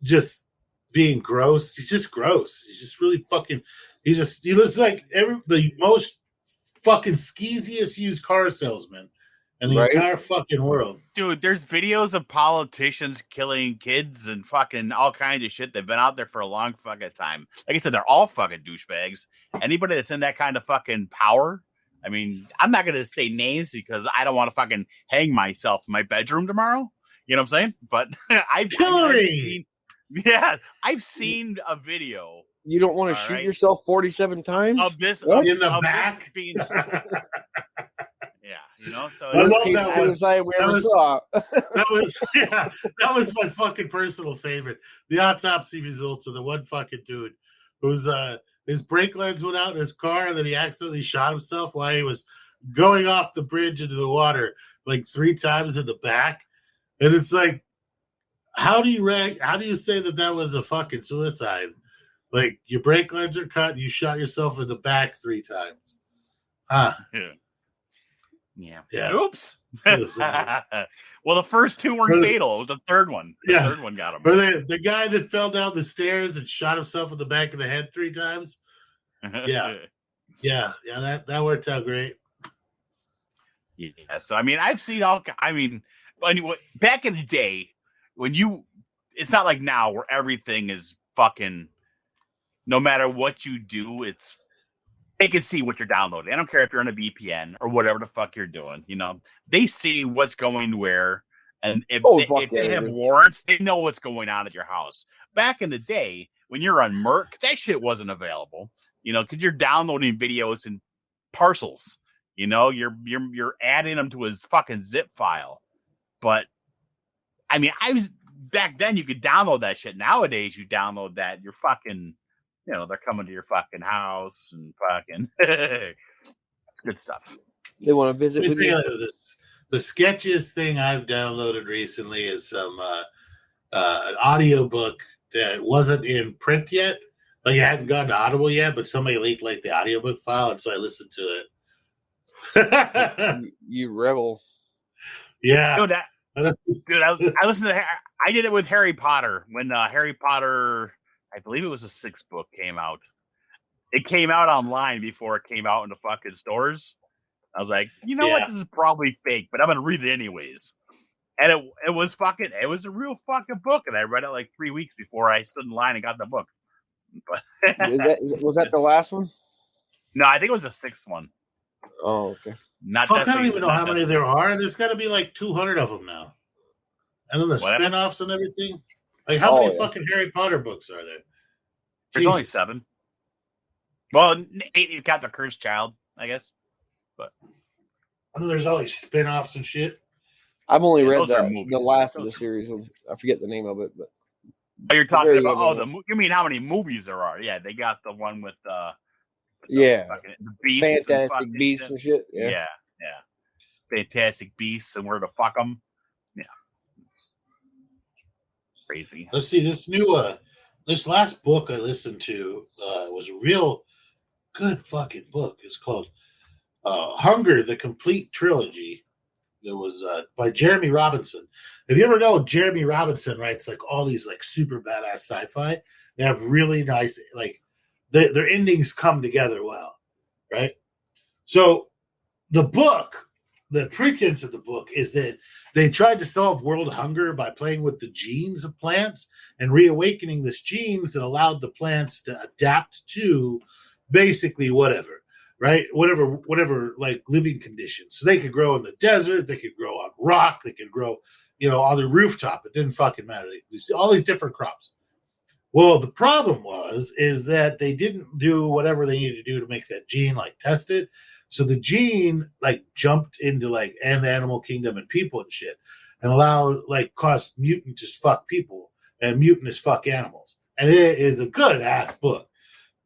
just being gross. He's just gross. He's just really fucking. He looks like the most fucking skeeziest used car salesman in the entire fucking world. Dude, there's videos of politicians killing kids and fucking all kinds of shit. They've been out there for a long fucking time. Like I said, they're all fucking douchebags. Anybody that's in that kind of fucking power, I mean, I'm not going to say names because I don't want to fucking hang myself in my bedroom tomorrow. You know what I'm saying? But I've seen a video. You don't want to shoot yourself 47 times? Of this in the back? Yeah, you know, so I love that one. That was my fucking personal favorite. The autopsy results of the one fucking dude who's his brake lines went out in his car and then he accidentally shot himself while he was going off the bridge into the water like 3 times in the back. And it's like, how do you say that was a fucking suicide? Like, your brake lines are cut and you shot yourself in the back 3 times. Yeah. Oops. Well, the first 2 weren't fatal. It was the third one. The third one got him. Or the guy that fell down the stairs and shot himself in the back of the head 3 times. Yeah. That worked out great. Yeah. So I mean, I've seen anyway, back in the day it's not like now where everything is fucking. No matter what you do, they can see what you're downloading. I don't care if you're on a VPN or whatever the fuck you're doing. You know, they see what's going where, and if they have warrants, they know what's going on at your house. Back in the day, when you're on Merc, that shit wasn't available. You know, because you're downloading videos in parcels. You know, you're adding them to his fucking zip file. But I mean, back then you could download that shit. Nowadays, you download that, you're fucking. You know, they're coming to your fucking house and fucking. It's good stuff. They want to visit with you. The sketchiest thing I've downloaded recently is some an audiobook that wasn't in print yet. Like, it hadn't gone to Audible yet, but somebody leaked like the audiobook file, and so I listened to it. You rebel. Yeah. Dude, I listened to. I did it with Harry Potter when Harry Potter. I believe it was a 6th book came out. It came out online before it came out in the fucking stores. I was like, you know what? This is probably fake, but I'm gonna read it anyways. And it was a real fucking book, and I read it like 3 weeks before I stood in line and got the book. But was that the last one? No, I think it was the 6th one. Oh, okay. I don't even know how many there are. There's got to be like 200 of them now. And then the spin-offs and everything. Like, how many fucking Harry Potter books are there? There's only 7. Well, 8, you've got the Cursed Child, I guess. But I know there's all these spin-offs and shit. I've only read the last of the series. I forget the name of it, but you're talking about you mean how many movies there are? Yeah, they got the one with the beasts, Fantastic Beasts and shit. Yeah, Fantastic Beasts and where to fuck them. Yeah, it's crazy. Let's see this last book I listened to was a real good fucking book. It's called Hunger: The Complete Trilogy. It was by Jeremy Robinson. If you ever know, Jeremy Robinson writes like all these like super badass sci-fi. They have really nice, like their endings come together well, right? So the pretense of the book is that they tried to solve world hunger by playing with the genes of plants and reawakening these genes that allowed the plants to adapt to basically whatever. Right? Whatever like living conditions. So they could grow in the desert, they could grow on rock, they could grow, on the rooftop. It didn't fucking matter. All these different crops. Well, the problem is that they didn't do whatever they needed to do to make that gene like tested. So the gene like jumped into like an animal kingdom and people and shit and caused mutant as fuck people and mutant as fuck animals. And it is a good ass book.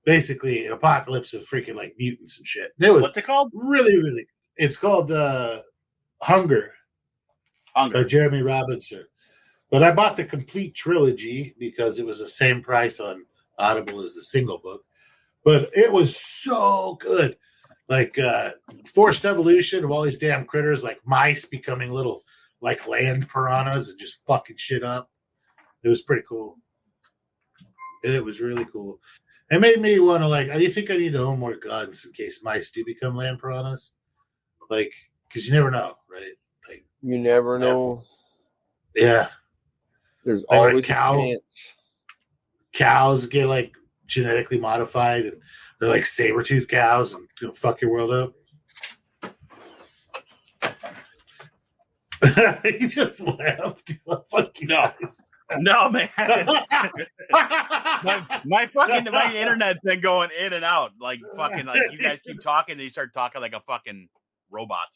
Basically, an apocalypse of freaking like mutants and shit. And what's it called? Really, really. It's called Hunger by Jeremy Robinson. But I bought the complete trilogy because it was the same price on Audible as the single book. But it was so good. Like forced evolution of all these damn critters, like mice becoming little like land piranhas and just fucking shit up. It was pretty cool. It was really cool. It made me want to do you think I need to own more guns in case mice do become land piranhas? Like, because you never know, right? You never know. Yeah. There's Like always a cow. a chance. Cows get like genetically modified, and they're like saber-toothed cows, and fuck your world up. He just laughed. He's like, "Fuck you guys." No, man. my internet's been going in and out. Like fucking, like you guys keep talking, and you start talking like a fucking robot.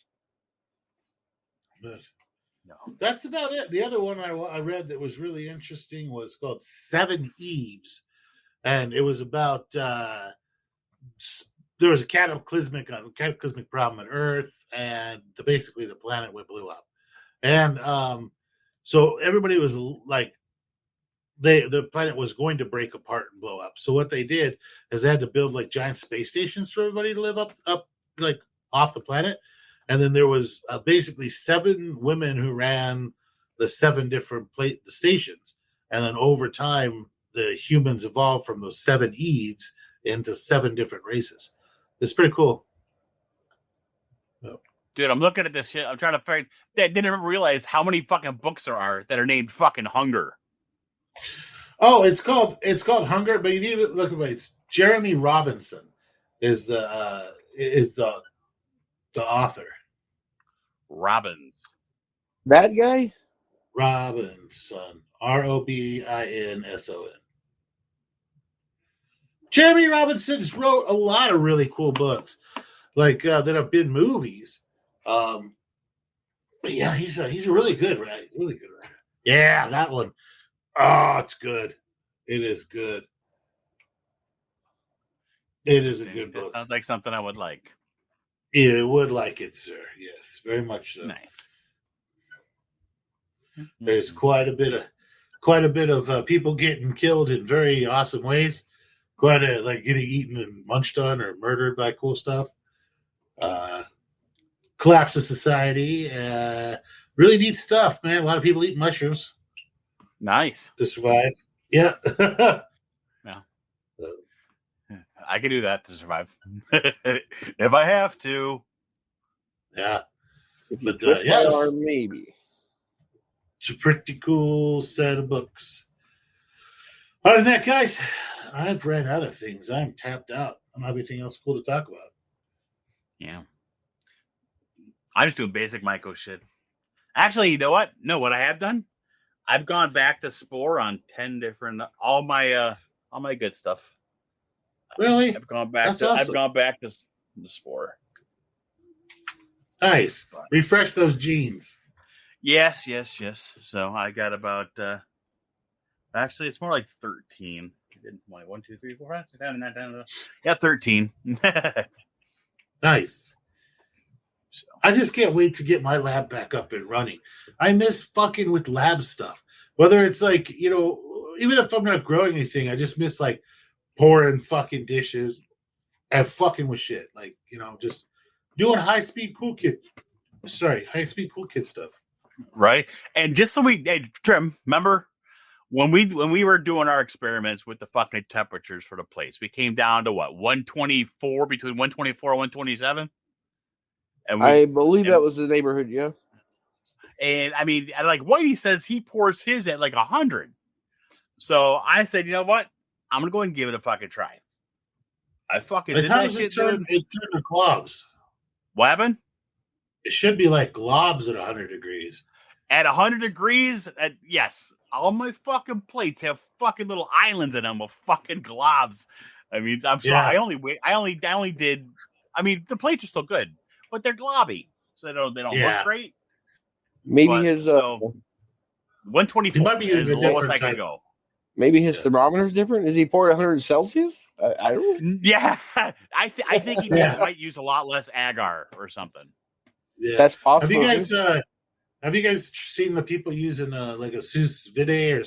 But no, that's about it. The other one I read that was really interesting was called Seven Eves, and it was about there was a cataclysmic problem on Earth, and basically the planet blew up, and so everybody was like, the planet was going to break apart and blow up. So what they did is they had to build like giant space stations for everybody to live up like off the planet. And then there was basically 7 women who ran the 7 different the stations. And then over time, the humans evolved from those 7 Eves into 7 different races. It's pretty cool. Dude, I'm looking at this shit. I'm trying to find. I didn't realize how many fucking books there are that are named fucking Hunger. Oh, it's called Hunger, but you need to look at it. It's Jeremy Robinson is the author. Robbins. That guy? Robinson. Robinson. Jeremy Robinson wrote a lot of really cool books, like that have been movies. But yeah, he's a really good writer. Really good writer. Yeah, that one. Oh, it's good. It is good. It is a good book. Sounds like something I would like. Yeah, would like it, sir. Yes, very much so. Nice. There's quite a bit of people getting killed in very awesome ways. Like getting eaten and munched on or murdered by cool stuff. Collapse of society. Really neat stuff, man. A lot of people eating mushrooms. Nice. To survive. Yeah. Yeah. I can do that to survive. If I have to. Yeah. If you twist my arm, maybe. It's a pretty cool set of books. Other than that, guys, I've ran out of things. I'm tapped out. I don't have anything else cool to talk about. Yeah. I'm just doing basic Myco shit. Actually, you know what? No, what I have done? I've gone back to Spore on 10 different all my good stuff. Really? I've gone back Awesome. I've gone back to the Spore. Nice. Refresh those genes. Yes. So I got about actually it's more like 13. 1, 2, 3, 4, 5, 6, 7, 8, 9, 10. Yeah, 13. Nice. So. I just can't wait to get my lab back up and running. I miss fucking with lab stuff. Whether it's like, even if I'm not growing anything, I just miss like pouring fucking dishes and fucking with shit. Like, just doing high-speed cool kid stuff. Right. And just so Trim, remember when we were doing our experiments with the fucking temperatures for the place, we came down to what, 124, between 124 and 127? And I believe that was the neighborhood, yeah. And I mean, like Whitey says he pours his at like 100. So I said, you know what? I'm gonna go ahead and give it a fucking try. I fucking did that shit. It turned to globs. What happened? It should be like globs at 100 degrees. At 100 degrees, yes. All my fucking plates have fucking little islands in them of fucking globs. I mean, I'm sorry. Yeah. I only did. I mean, the plates are still good, but they're globby, so they don't look great. Maybe his 124 is the lowest I can go. Maybe his thermometer is different. Is he poured 100 Celsius? I don't know. Yeah, I think he might use a lot less agar or something. Yeah, that's possible. Have you guys seen the people using like a sous vide or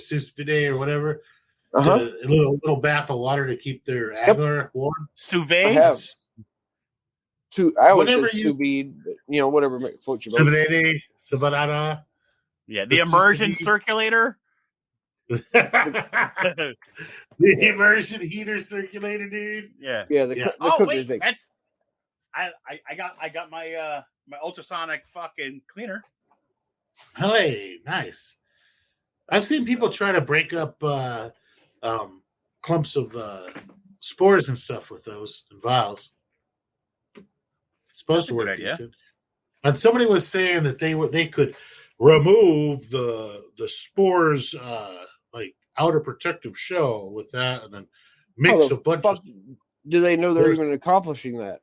whatever? Uh-huh. A little bath of water to keep their agar warm. Sous vide. I have. I always say sous vide, but whatever floats your boat. Sous vide. Yeah, the immersion circulator. The immersion heater circulator, dude. Yeah. The wait, thing. I got my my ultrasonic fucking cleaner. Hey, nice. I've seen people try to break up clumps of spores and stuff with those and vials. It's supposed to work decent. And somebody was saying that they could remove the spores like outer protective shell with that, and then mix a bunch of. Do they know they're even accomplishing that?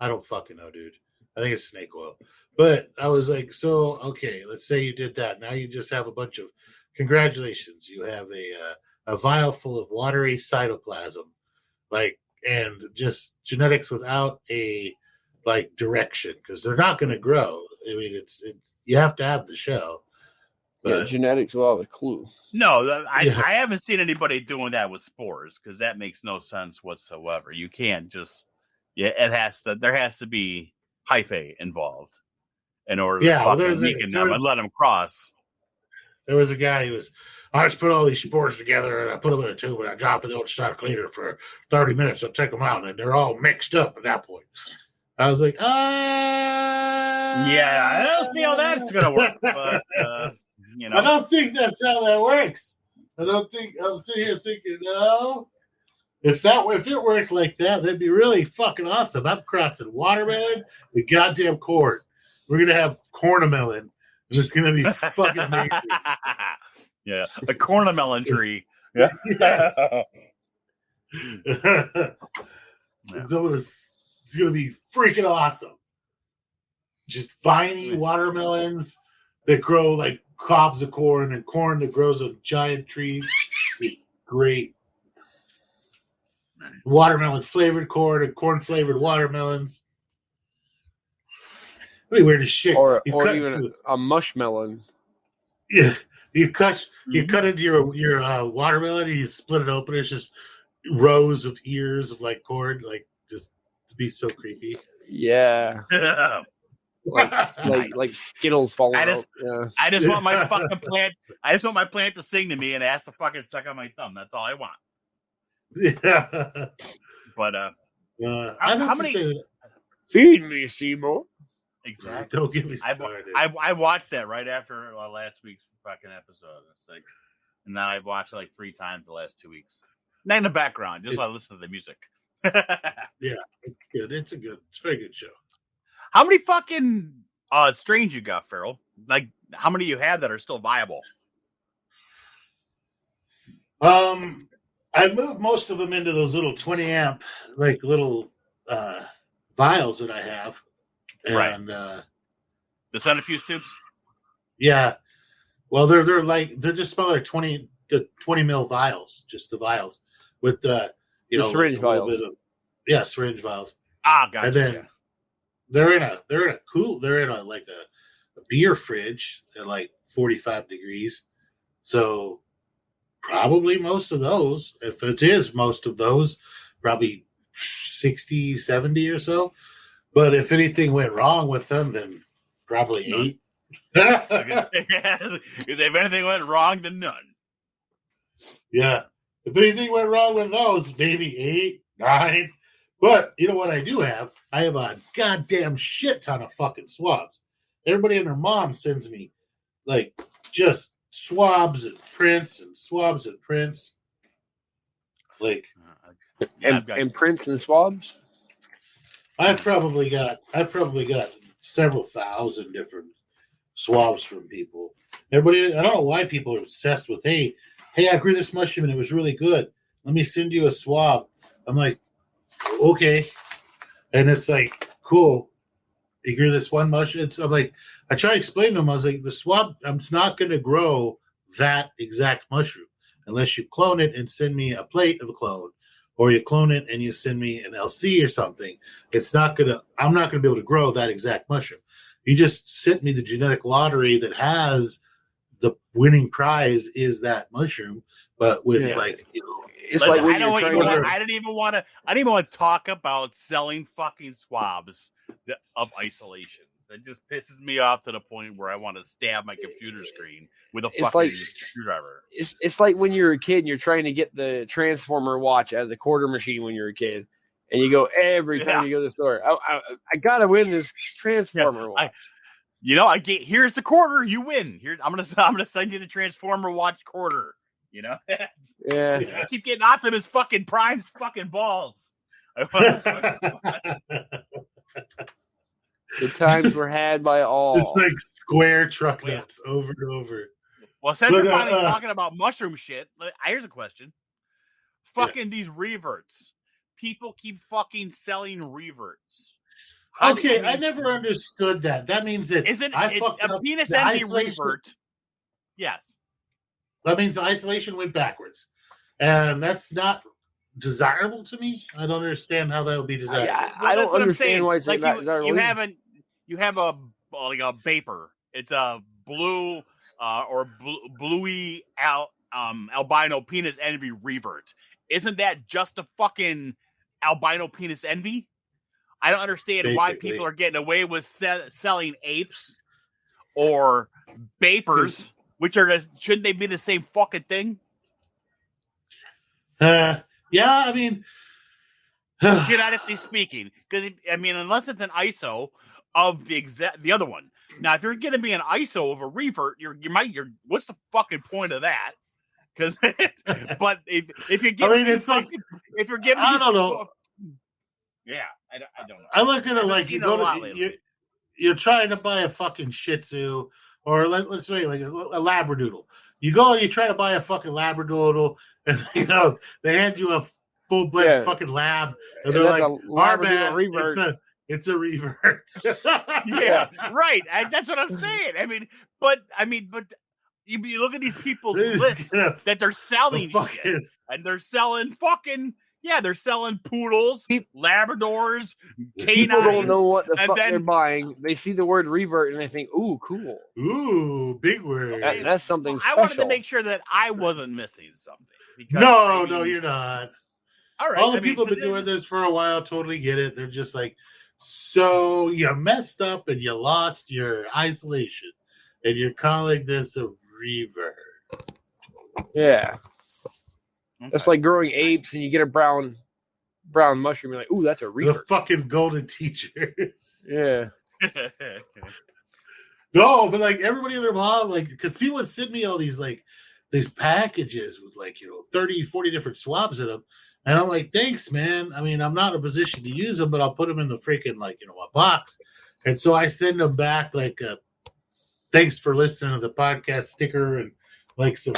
I don't fucking know, dude. I think it's snake oil. But I was like, so okay, let's say you did that. Now you just have a bunch of congratulations. You have a vial full of watery cytoplasm, like, and just genetics without a like direction, because they're not going to grow. I mean, it's you have to have the shell. But, genetics without a clue. No, I haven't seen anybody doing that with spores, because that makes no sense whatsoever. You can't just there has to be hyphae involved in order to weaken them and let them cross. There was a guy who was, I just put all these spores together and I put them in a tube and I drop it in the old stock cleaner for 30 minutes. I'll take them out and they're all mixed up at that point. I was like, yeah, I don't see how that's going to work. But, you know. I don't think that's how that works. I'm sitting here thinking, no. If it worked like that, that'd be really fucking awesome. I'm crossing watermelon with goddamn corn. We're going to have cornamelon, and it's going to be fucking amazing. Yeah, the cornamelon tree. Yeah. Yes. It's going to be freaking awesome. Just viney watermelons that grow like cobs of corn and corn that grows on giant trees. Great. Watermelon flavored corn and corn flavored watermelons. Really weird as shit. Or even a mushmelon. Yeah. You cut into your watermelon and you split it open. It's just rows of ears of like corn, like just to be so creepy. Yeah. like Skittles falling out. Yeah. I just want my fucking plant. I just want my plant to sing to me and ask to fucking suck on my thumb. That's all I want. Yeah. But how many? Feed me, Seymour. Exactly. Don't get me started. I watched that right after last week's fucking episode. It's like, and now I've watched it like 3 times the last 2 weeks. Not in the background, just while I listen to the music. Yeah, it's good. It's a very good show. How many fucking strains you got, Farrell? Like, how many you have that are still viable? I moved most of them into those little 20 amp, like little vials that I have. And, right. The centrifuge tubes? Yeah. Well, they're just smaller 20 mil vials, just the vials with the syringe vials. Syringe vials. Ah, gotcha. And then they're in a beer fridge at like 45 degrees. So probably most of those, if it is most of those, probably 60, 70 or so. But if anything went wrong with them, then probably 8. Because if anything went wrong, then none. Yeah. If anything went wrong with those, maybe 8, 9. But you know what I do have? I have a goddamn shit ton of fucking swabs. Everybody and their mom sends me like just swabs and prints and swabs and prints. Like and prints and swabs? I've probably got several thousand different swabs from people. Everybody, I don't know why people are obsessed with, hey, I grew this mushroom and it was really good. Let me send you a swab. I'm like, okay. And it's like, cool. You grew this one mushroom. I'm like, I try to explain to them. I was like, the swab, I'm not going to grow that exact mushroom unless you clone it and send me a plate of a clone, or you clone it and you send me an LC or something. I'm not going to be able to grow that exact mushroom. You just sent me the genetic lottery that has the winning prize is that mushroom, but with it's like when I didn't even want to talk about selling fucking swabs of isolation. It just pisses me off to the point where I want to stab my computer screen with a fucking screwdriver. It's like when you're a kid and you're trying to get the Transformer watch out of the quarter machine when you're a kid, and you go every time you go to the store, I gotta win this Transformer watch. Here's the quarter. You win. Here, I'm gonna send you the Transformer Watch quarter. Yeah. I keep getting Optimus fucking Prime's fucking balls. The times were had by all. Just like square truck nuts over and over. Well, since we're finally talking about mushroom shit, here's a question. Fucking these reverts. People keep fucking selling reverts. I never understood that. That means that I fucked up penis the envy isolation. revert. Yes. That means the isolation went backwards. And that's not desirable to me. I don't understand how that would be desirable. I don't understand why it's like you have a vapor. It's a blue or bluey albino penis envy revert. Isn't that just a fucking albino penis envy? I don't understand why people are getting away with selling apes or vapors, which shouldn't they be the same fucking thing? Yeah, I mean, genetically speaking, because unless it's an ISO of the other one. Now, if you're going to be an ISO of a revert, what's the fucking point of that? Because, but if you're giving, if you're giving, I don't know. Yeah, I don't know. I look at it like you're trying to buy a fucking Shih Tzu, or let's say like a Labradoodle. You go and you try to buy a fucking Labradoodle, and they hand you a full-blooded fucking lab, and they're like, "Labradoodle revert." It's a revert. Yeah, right. That's what I'm saying. But you look at these people's lists that they're selling shit, and they're selling fucking. Yeah, they're selling poodles, Labradors, canines. People don't know what the fuck they're buying. They see the word revert and they think, "Ooh, cool." Ooh, big word. That's something special. I wanted to make sure that I wasn't missing something. No, you're not. All right. All the people have been doing this for a while. Totally get it. They're just like, so you messed up and you lost your isolation, and you're calling this a revert. Yeah. It's like growing apes and you get a brown mushroom. You're like, ooh, that's a revert. The fucking golden teachers. Yeah. No, but like everybody and their mom, like, because people would send me all these packages with 30, 40 different swabs in them. And I'm like, thanks, man. I mean, I'm not in a position to use them, but I'll put them in the freaking, a box. And so I send them back, thanks for listening to the podcast sticker and, some,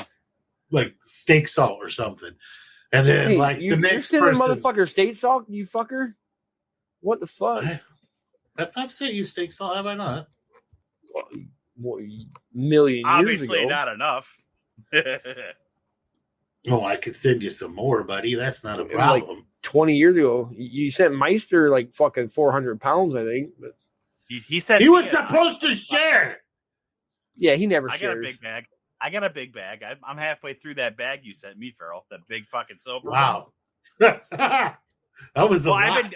steak salt or something. And then, the next you're person. Motherfucker, steak salt, you fucker? What the fuck? I've sent you steak salt, have I not? Well, million years Obviously ago. not enough. Oh, I could send you some more, buddy. That's not a problem. 20 years ago, you sent Meister fucking 400 pounds, I think. But he said he was supposed to share. Yeah, he never shares. I got a big bag. I'm halfway through that bag you sent me, Farrell. That big fucking silver. Wow, that was a lot.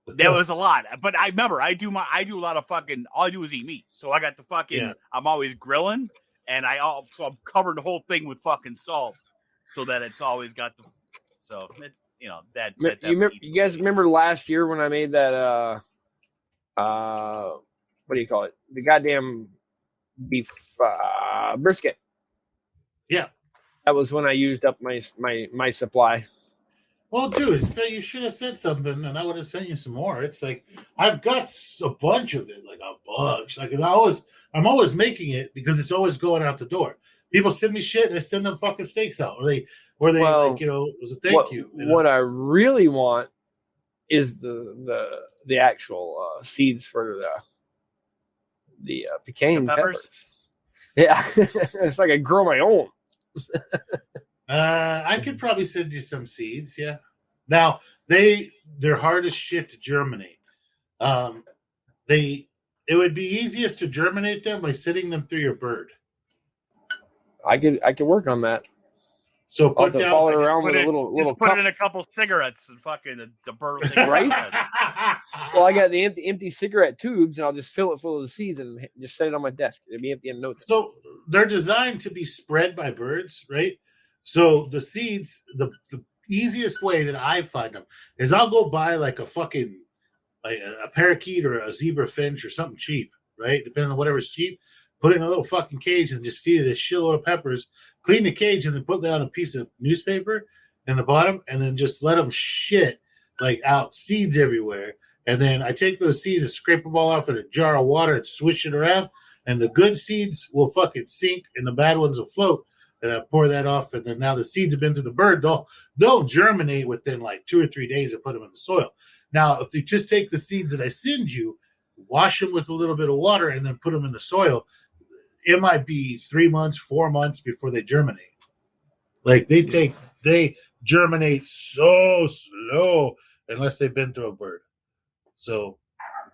That was a lot. But I remember I do a lot of fucking. All I do is eat meat. So I got the fucking. Yeah. I'm always grilling, and I'm covering the whole thing with fucking salt. So that it's always got the, you guys remember last year when I made that what do you call it? The goddamn beef brisket. Yeah, that was when I used up my supply. Well, dude, you should have said something, and I would have sent you some more. It's like I've got a bunch of it, a bunch. I'm always making it because it's always going out the door. People send me shit, and I send them fucking steaks out, or it was a thank you. What I really want is the actual seeds for the pecan peppers. Yeah, it's like I grow my own. I could probably send you some seeds. Yeah. Now they're hard as shit to germinate. It would be easiest to germinate them by sitting them through your bird. I could work on that. So put it around with a little put it in a couple cigarettes and fucking the bird will take right. Well, I got the empty cigarette tubes, and I'll just fill it full of the seeds and just set it on my desk. It'll be empty in no time. So they're designed to be spread by birds, right? So the seeds, the easiest way that I find them is I'll go buy a parakeet or a zebra finch or something cheap, right? Depending on whatever's cheap. Put it in a little fucking cage and just feed it a shitload of peppers. Clean the cage and then put that on a piece of newspaper in the bottom, and then just let them shit like out seeds everywhere. And then I take those seeds and scrape them all off in a jar of water and swish it around. And the good seeds will fucking sink, and the bad ones will float. And I pour that off, and then now the seeds have been to the bird. They'll germinate within like 2 or 3 days and put them in the soil. Now, if you just take the seeds that I send you, wash them with a little bit of water, and then put them in the soil, it might be 3 months, 4 months before they germinate. Like they germinate so slow unless they've been through a bird. So,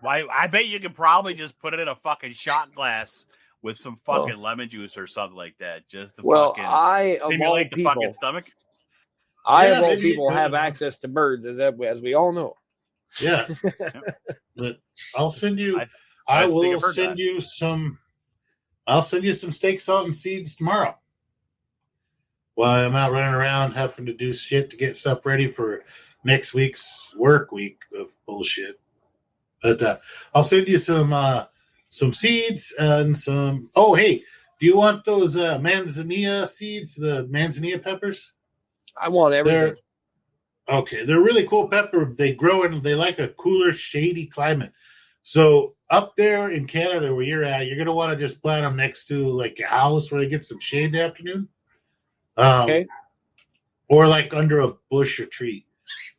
I bet you could probably just put it in a fucking shot glass with some fucking lemon juice or something like that, just to fucking stimulate the fucking stomach. Of all people have access to birds, as we all know. Yeah, but I'll send you. I will send you some. I'll send you some steak, salt, and seeds tomorrow. While I'm out running around having to do shit to get stuff ready for next week's work week of bullshit. But I'll send you some seeds and some. Oh, hey, do you want those manzanilla seeds? The manzanilla peppers? I want everything. They're really cool pepper. They grow and they like a cooler, shady climate. So up there in Canada where you're at, you're going to want to just plant them next to like a house where they get some shade in the afternoon. Okay. Or like under a bush or tree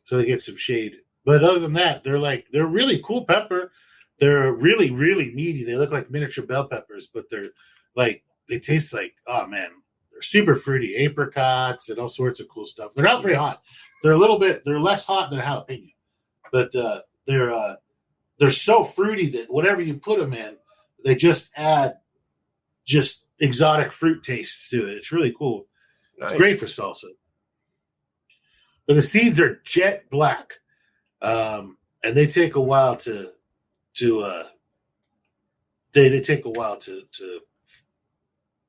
so they get some shade. But other than that, they're really cool pepper. They're really, really meaty. They look like miniature bell peppers, but they taste like, oh man, they're super fruity, apricots and all sorts of cool stuff. They're not very hot. They're less hot than a jalapeno, but they're so fruity that whatever you put them in, they just add just exotic fruit tastes to it. It's really cool. Nice. It's great for salsa. But the seeds are jet black, and they take a while to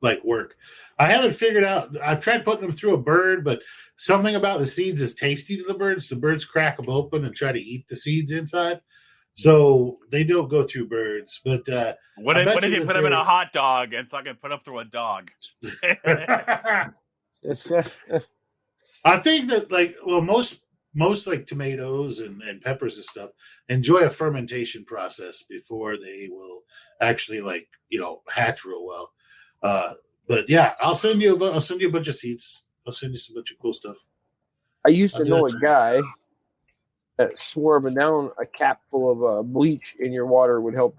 like work. I haven't figured out. I've tried putting them through a bird, but something about the seeds is tasty to the birds. The birds crack them open and try to eat the seeds inside. So they don't go through birds. But what if you put them in a hot dog and fucking put them through a dog? I think that most like tomatoes and peppers and stuff enjoy a fermentation process before they will actually hatch real well. But yeah, I'll send you a bunch of seeds. I'll send you some bunch of cool stuff. I used to know a guy that swore up and down a cap full of bleach in your water would help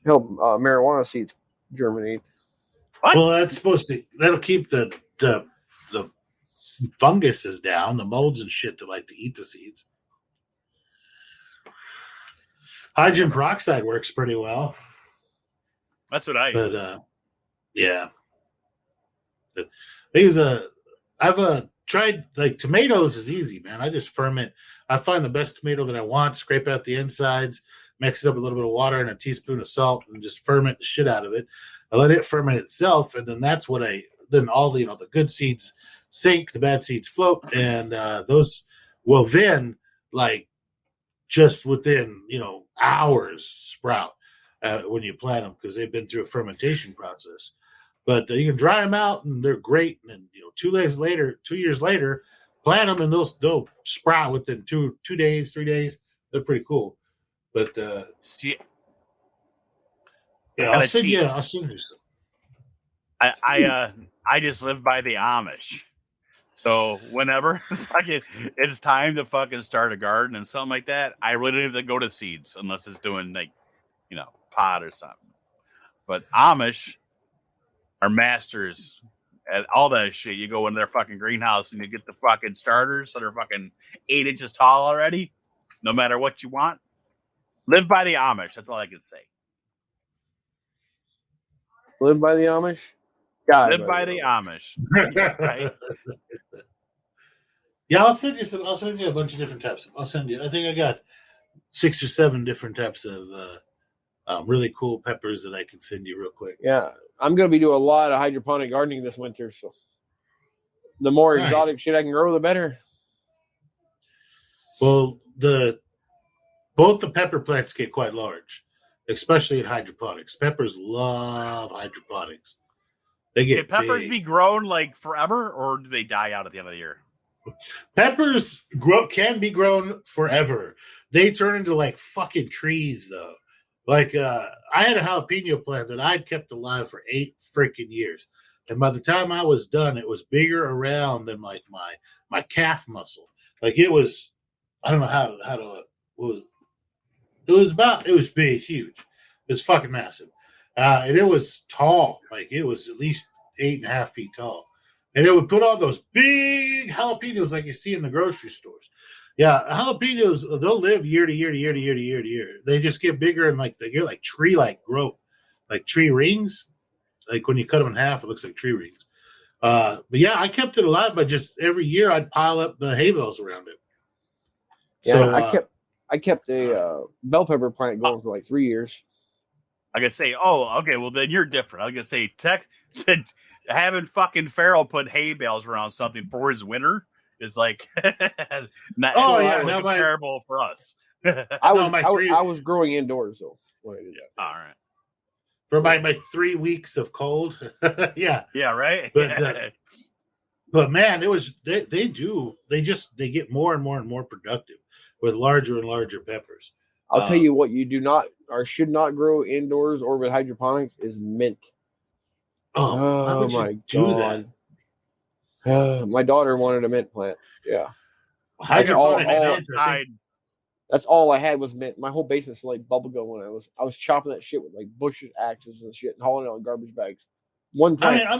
marijuana seeds germinate. What? Well, that'll keep the funguses down, the molds and shit that like to eat the seeds. Hydrogen peroxide works pretty well. That's what I use. But yeah. But I've tried, like, tomatoes is easy, man. I just ferment. I find the best tomato that I want, scrape out the insides, mix it up with a little bit of water and a teaspoon of salt, and just ferment the shit out of it. I let it ferment itself, and then that's what then all the the good seeds sink, the bad seeds float, and those will then just within hours sprout when you plant them because they've been through a fermentation process. But you can dry them out, and they're great. And then 2 years later, plant them, and they'll sprout within 2 days, 3 days. They're pretty cool. But I'll send you some. I just live by the Amish. So whenever it's time to fucking start a garden and something like that, I really don't have to go to seeds unless it's doing pot or something. But Amish are masters at all that shit. You go in their fucking greenhouse and you get the fucking starters that are fucking 8 inches tall already, no matter what you want. Live by the Amish. That's all I can say. Live by the Amish? Live by the Amish. Right? Yeah, I'll send you a bunch of different types. I think I got 6 or 7 different types of really cool peppers that I can send you real quick. Yeah, I'm going to be doing a lot of hydroponic gardening this winter, so the more exotic shit I can grow, the better. Well, both the pepper plants get quite large. especially in hydroponics. Peppers love hydroponics. They get Can peppers big. be grown like forever, or do they die out at the end of the year? Peppers can be grown forever. They turn into like fucking trees, though. Like I had a jalapeno plant that I'd kept alive for 8 freaking years, and by the time I was done, it was bigger around than like my calf muscle. Like it was, I don't know how to it was big, huge. It was fucking massive, and it was tall. Like it was at least 8.5 feet tall. And it would put on those big jalapenos like you see in the grocery stores. Yeah, jalapenos, they'll live year to year to year to year to year to year. They just get bigger and like they get like tree-like growth, like tree rings. Like when you cut them in half, it looks like tree rings. But yeah, I kept it alive by just every year I'd pile up the hay bales around it. Yeah, So I kept a bell pepper plant going for like 3 years. I could say, oh, okay, well then you're different. I was gonna say having fucking Farrell put hay bales around something for his winter is like not comparable for us. I was growing indoors though when I did that. All right. For my 3 weeks of cold, yeah, right. But man, it was they get more and more and more productive with larger and larger peppers. I'll tell you what you do not or should not grow indoors or with hydroponics is mint. Oh my God! My daughter wanted a mint plant. Yeah, that's all I had was mint. My whole basement's like bubble gum when I was chopping that shit with like bushes, axes, and shit, and hauling it on garbage bags. One plant. I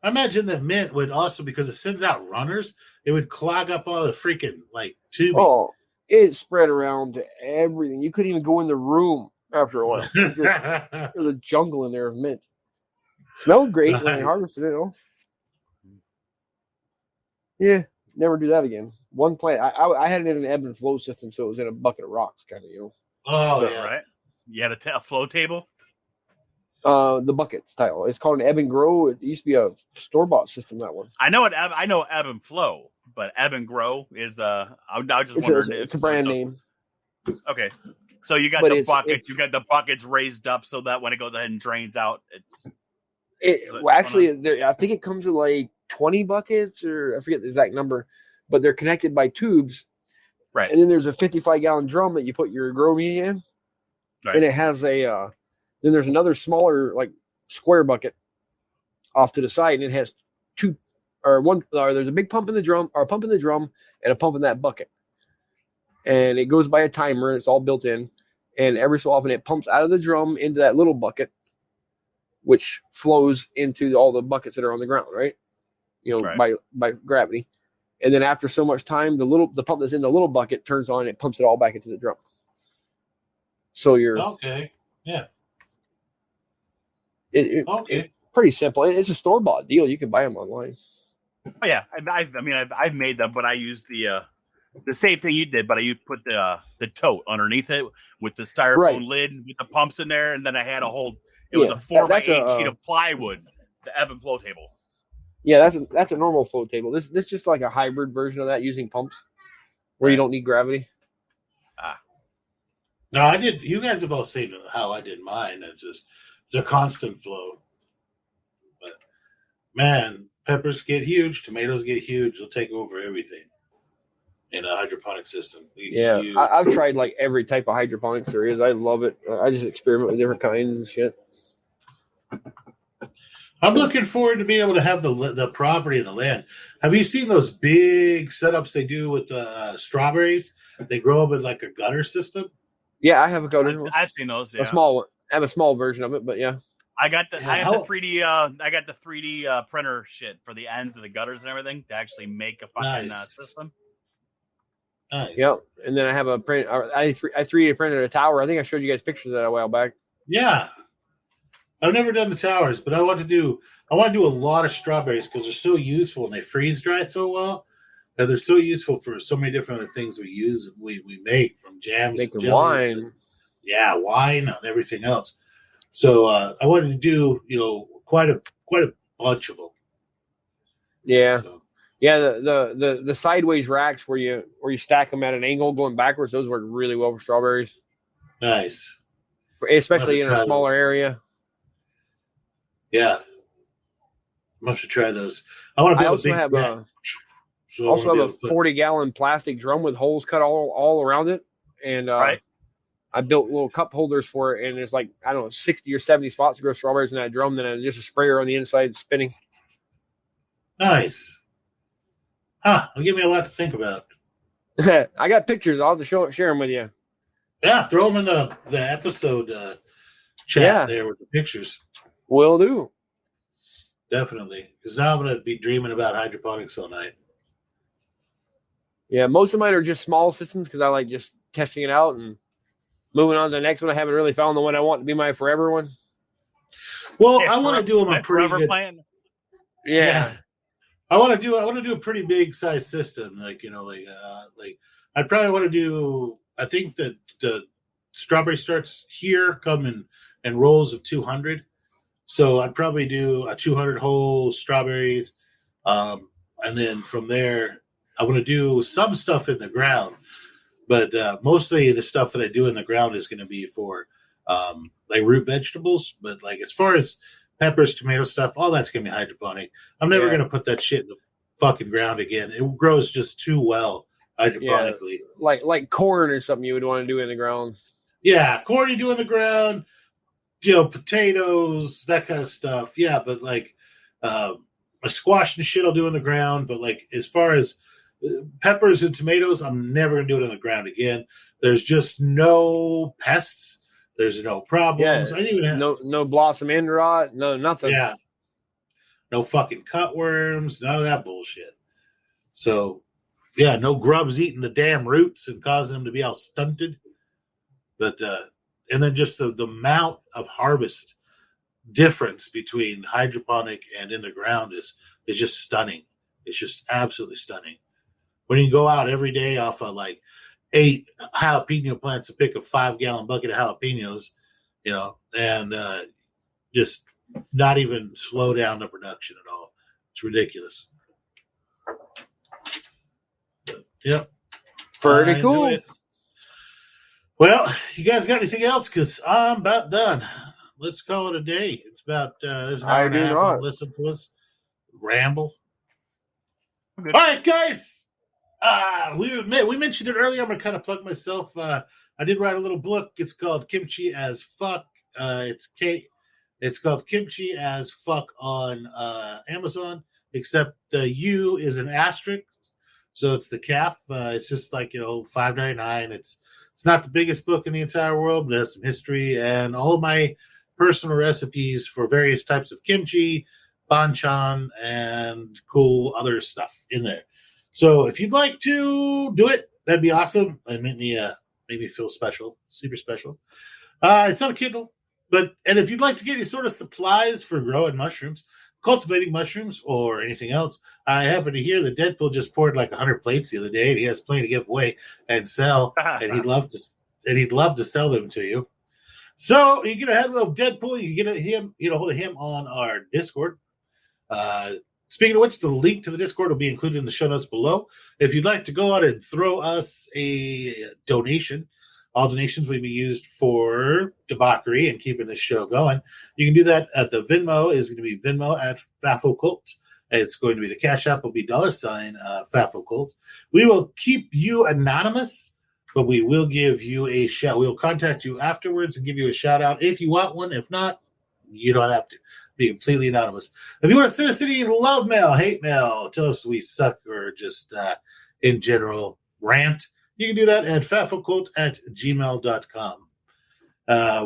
imagine that mint would also, because it sends out runners, it would clog up all the freaking like tubing. Oh, it spread around to everything. You couldn't even go in the room after a while. There was a jungle in there of mint. Smelled great when I harvested it. Yeah, never do that again. One plant, I had it in an ebb and flow system, so it was in a bucket of rocks, kind of, Oh, yeah. Right. You had a flow table? The bucket style. It's called an ebb and grow. It used to be a store-bought system, that one. I know ebb and flow, but ebb and grow is I just wondered. It's a brand name. Okay. So you got the buckets. You got the buckets raised up so that when it goes ahead and drains out, I think it comes with like 20 buckets, or I forget the exact number, but they're connected by tubes. Right. And then there's a 55-gallon drum that you put your grow media in. Right. And it has then there's another smaller like square bucket off to the side, and it has there's a big pump in the drum, or a pump in the drum and a pump in that bucket. And it goes by a timer, and it's all built in. And every so often it pumps out of the drum into that little bucket, which flows into all the buckets that are on the ground, right? By gravity. And then after so much time, the pump that's in the little bucket turns on and it pumps it all back into the drum. So you're okay. Yeah. It's pretty simple. It's a store-bought deal. You can buy them online. Oh yeah, I've made them, but I used the same thing you did, but I put the tote underneath it with the styrofoam lid with the pumps in there, and then I had a whole. It was a 4x8 sheet of plywood, the ebb and flow table. Yeah, that's a normal flow table. This just like a hybrid version of that using pumps, where you don't need gravity. No, I did. You guys have all seen how I did mine. It's a constant flow. But man, peppers get huge, tomatoes get huge. They'll take over everything in a hydroponic system. I've tried like every type of hydroponics there is. I love it. I just experiment with different kinds and shit. I'm looking forward to being able to have the property and the land. Have you seen those big setups they do with the strawberries? They grow up in like a gutter system. Yeah, I have a gutter. I've seen those. Yeah. A small one. I have a small version of it, but yeah. I got the 3D printer shit for the ends of the gutters and everything to actually make a fucking system. Nice. Yep. And then I have a print. I 3D printed a tower. I think I showed you guys pictures of that a while back. Yeah. I've never done the towers, but I want to do a lot of strawberries because they're so useful and they freeze dry so well. That they're so useful for so many different other things we use and we make, from jams, making wine. Wine and everything else. So I wanted to do, quite a bunch of them. Yeah. So. Yeah, the sideways racks where you stack them at an angle going backwards, those work really well for strawberries. Nice. especially in a smaller area. Yeah, must have tried those. I want to build a big have net. a 40-gallon plastic drum with holes cut all around it, and Right. I built little cup holders for it, and there's like, I don't know, 60 or 70 spots to grow strawberries in that drum. Then just a sprayer on the inside spinning. Nice. It'll give me a lot to think about. I got pictures. I'll have to share them with you. Yeah, throw them in the episode chat there with the pictures. Will do. Definitely. Because now I'm going to be dreaming about hydroponics all night. Yeah, most of mine are just small systems because I like just testing it out and moving on to the next one. I haven't really found the one I want to be my forever one. Well, I want to do them a pretty good plan. Yeah. I want to do a pretty big size system. Like I'd probably want to do, I think that the strawberry starts here come in rolls of 200. So I'd probably do a 200 whole strawberries. And then from there, I want to do some stuff in the ground, but mostly the stuff that I do in the ground is going to be for like root vegetables. But like as far as peppers, tomato stuff, all that's going to be hydroponic. I'm never going to put that shit in the fucking ground again. It grows just too well hydroponically. Yeah, like corn or something you would want to do in the ground. Yeah, corn you do in the ground, potatoes, that kind of stuff. Yeah, but like a squash and shit I'll do in the ground. But like as far as peppers and tomatoes, I'm never going to do it on the ground again. There's just no pests. There's no problems. Yeah, I didn't even have no blossom end rot, no nothing. Yeah. No fucking cutworms, none of that bullshit. So, yeah, no grubs eating the damn roots and causing them to be all stunted. But, and then just the amount of harvest difference between hydroponic and in the ground is just stunning. It's just absolutely stunning. When you go out every day off of like 8 jalapeno plants to pick a 5-gallon bucket of jalapenos, and just not even slow down the production at all. It's ridiculous. But, yep. Pretty cool. Well, you guys got anything else? Because I'm about done. Let's call it a day. It's about there's an hour and a half. Listen to us ramble. All right, guys. We mentioned it earlier. I'm gonna kind of plug myself. I did write a little book. It's called Kimchi as Fuck. It's called Kimchi as Fuck on Amazon. Except the U is an asterisk, so it's the calf. It's just like $5.99. It's not the biggest book in the entire world, but it has some history and all of my personal recipes for various types of kimchi, banchan, and cool other stuff in there. So if you'd like to do it, that'd be awesome. It made me feel special, super special. It's on a Kindle, and if you'd like to get any sort of supplies for growing mushrooms, cultivating mushrooms, or anything else, I happen to hear that Deadpool just poured like 100 plates the other day, and he has plenty to give away and sell, and he'd love to sell them to you. So you get a hold of Deadpool, you get a hold of him on our Discord. Speaking of which, the link to the Discord will be included in the show notes below. If you'd like to go out and throw us a donation, all donations will be used for debauchery and keeping this show going. You can do that at the Venmo is going to be Venmo at FAFOCult. It's going to be the Cash App will be $ FAFOCult. We will keep you anonymous, but we will give you a shout. We'll contact you afterwards and give you a shout out if you want one. If not, you don't have to. Be completely anonymous. If you want to send us any love mail, hate mail, tell us we suck, or just in general rant, you can do that at fafocult@gmail.com.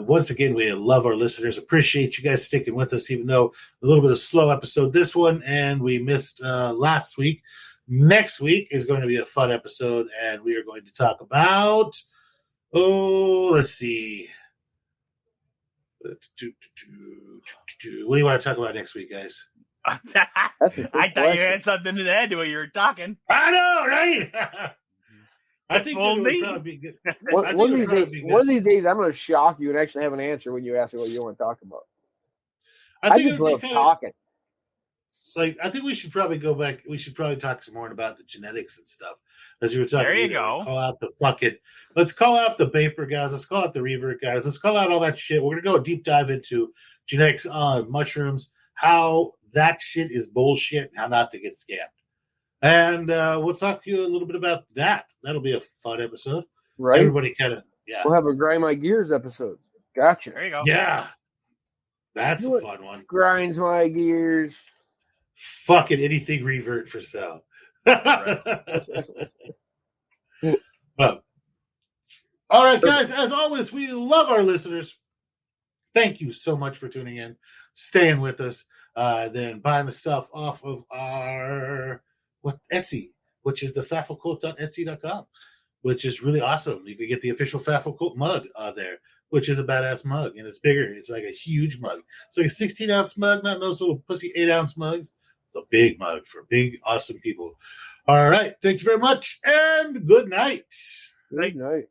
Once again, we love our listeners. Appreciate you guys sticking with us, even though a little bit of slow episode this one, and we missed last week. Next week is going to be a fun episode, and we are going to talk about, let's see. What do you want to talk about next week, guys? I thought you had something in the head while you were talking. I know, right? I think it would probably be good. One of these days, I'm going to shock you and actually have an answer when you ask me what you want to talk about. I just love talking. I think we should probably go back. We should probably talk some more about the genetics and stuff. as you were talking. There you go. Let's call out the Vapor guys. Let's call out the Revert guys. Let's call out all that shit. We're gonna go deep dive into genetics on mushrooms, how that shit is bullshit, and how not to get scammed. And we'll talk to you a little bit about that. That'll be a fun episode. Right. Everybody kind of, yeah. We'll have a Grind My Gears episode. Gotcha. There you go. Yeah. That's a fun one. Grinds my gears. Fucking anything Revert for sale. Well, all right, guys. As always, we love our listeners. Thank you so much for tuning in, staying with us, then buying the stuff off of our Etsy, which is the fafflecult.etsy.com, which is really awesome. You can get the official Faffle Cult mug there, which is a badass mug, and it's bigger. It's like a huge mug. It's like a 16-ounce mug, not those little pussy 8-ounce mugs. It's a big mug for big, awesome people. All right. Thank you very much, and good night. Good night.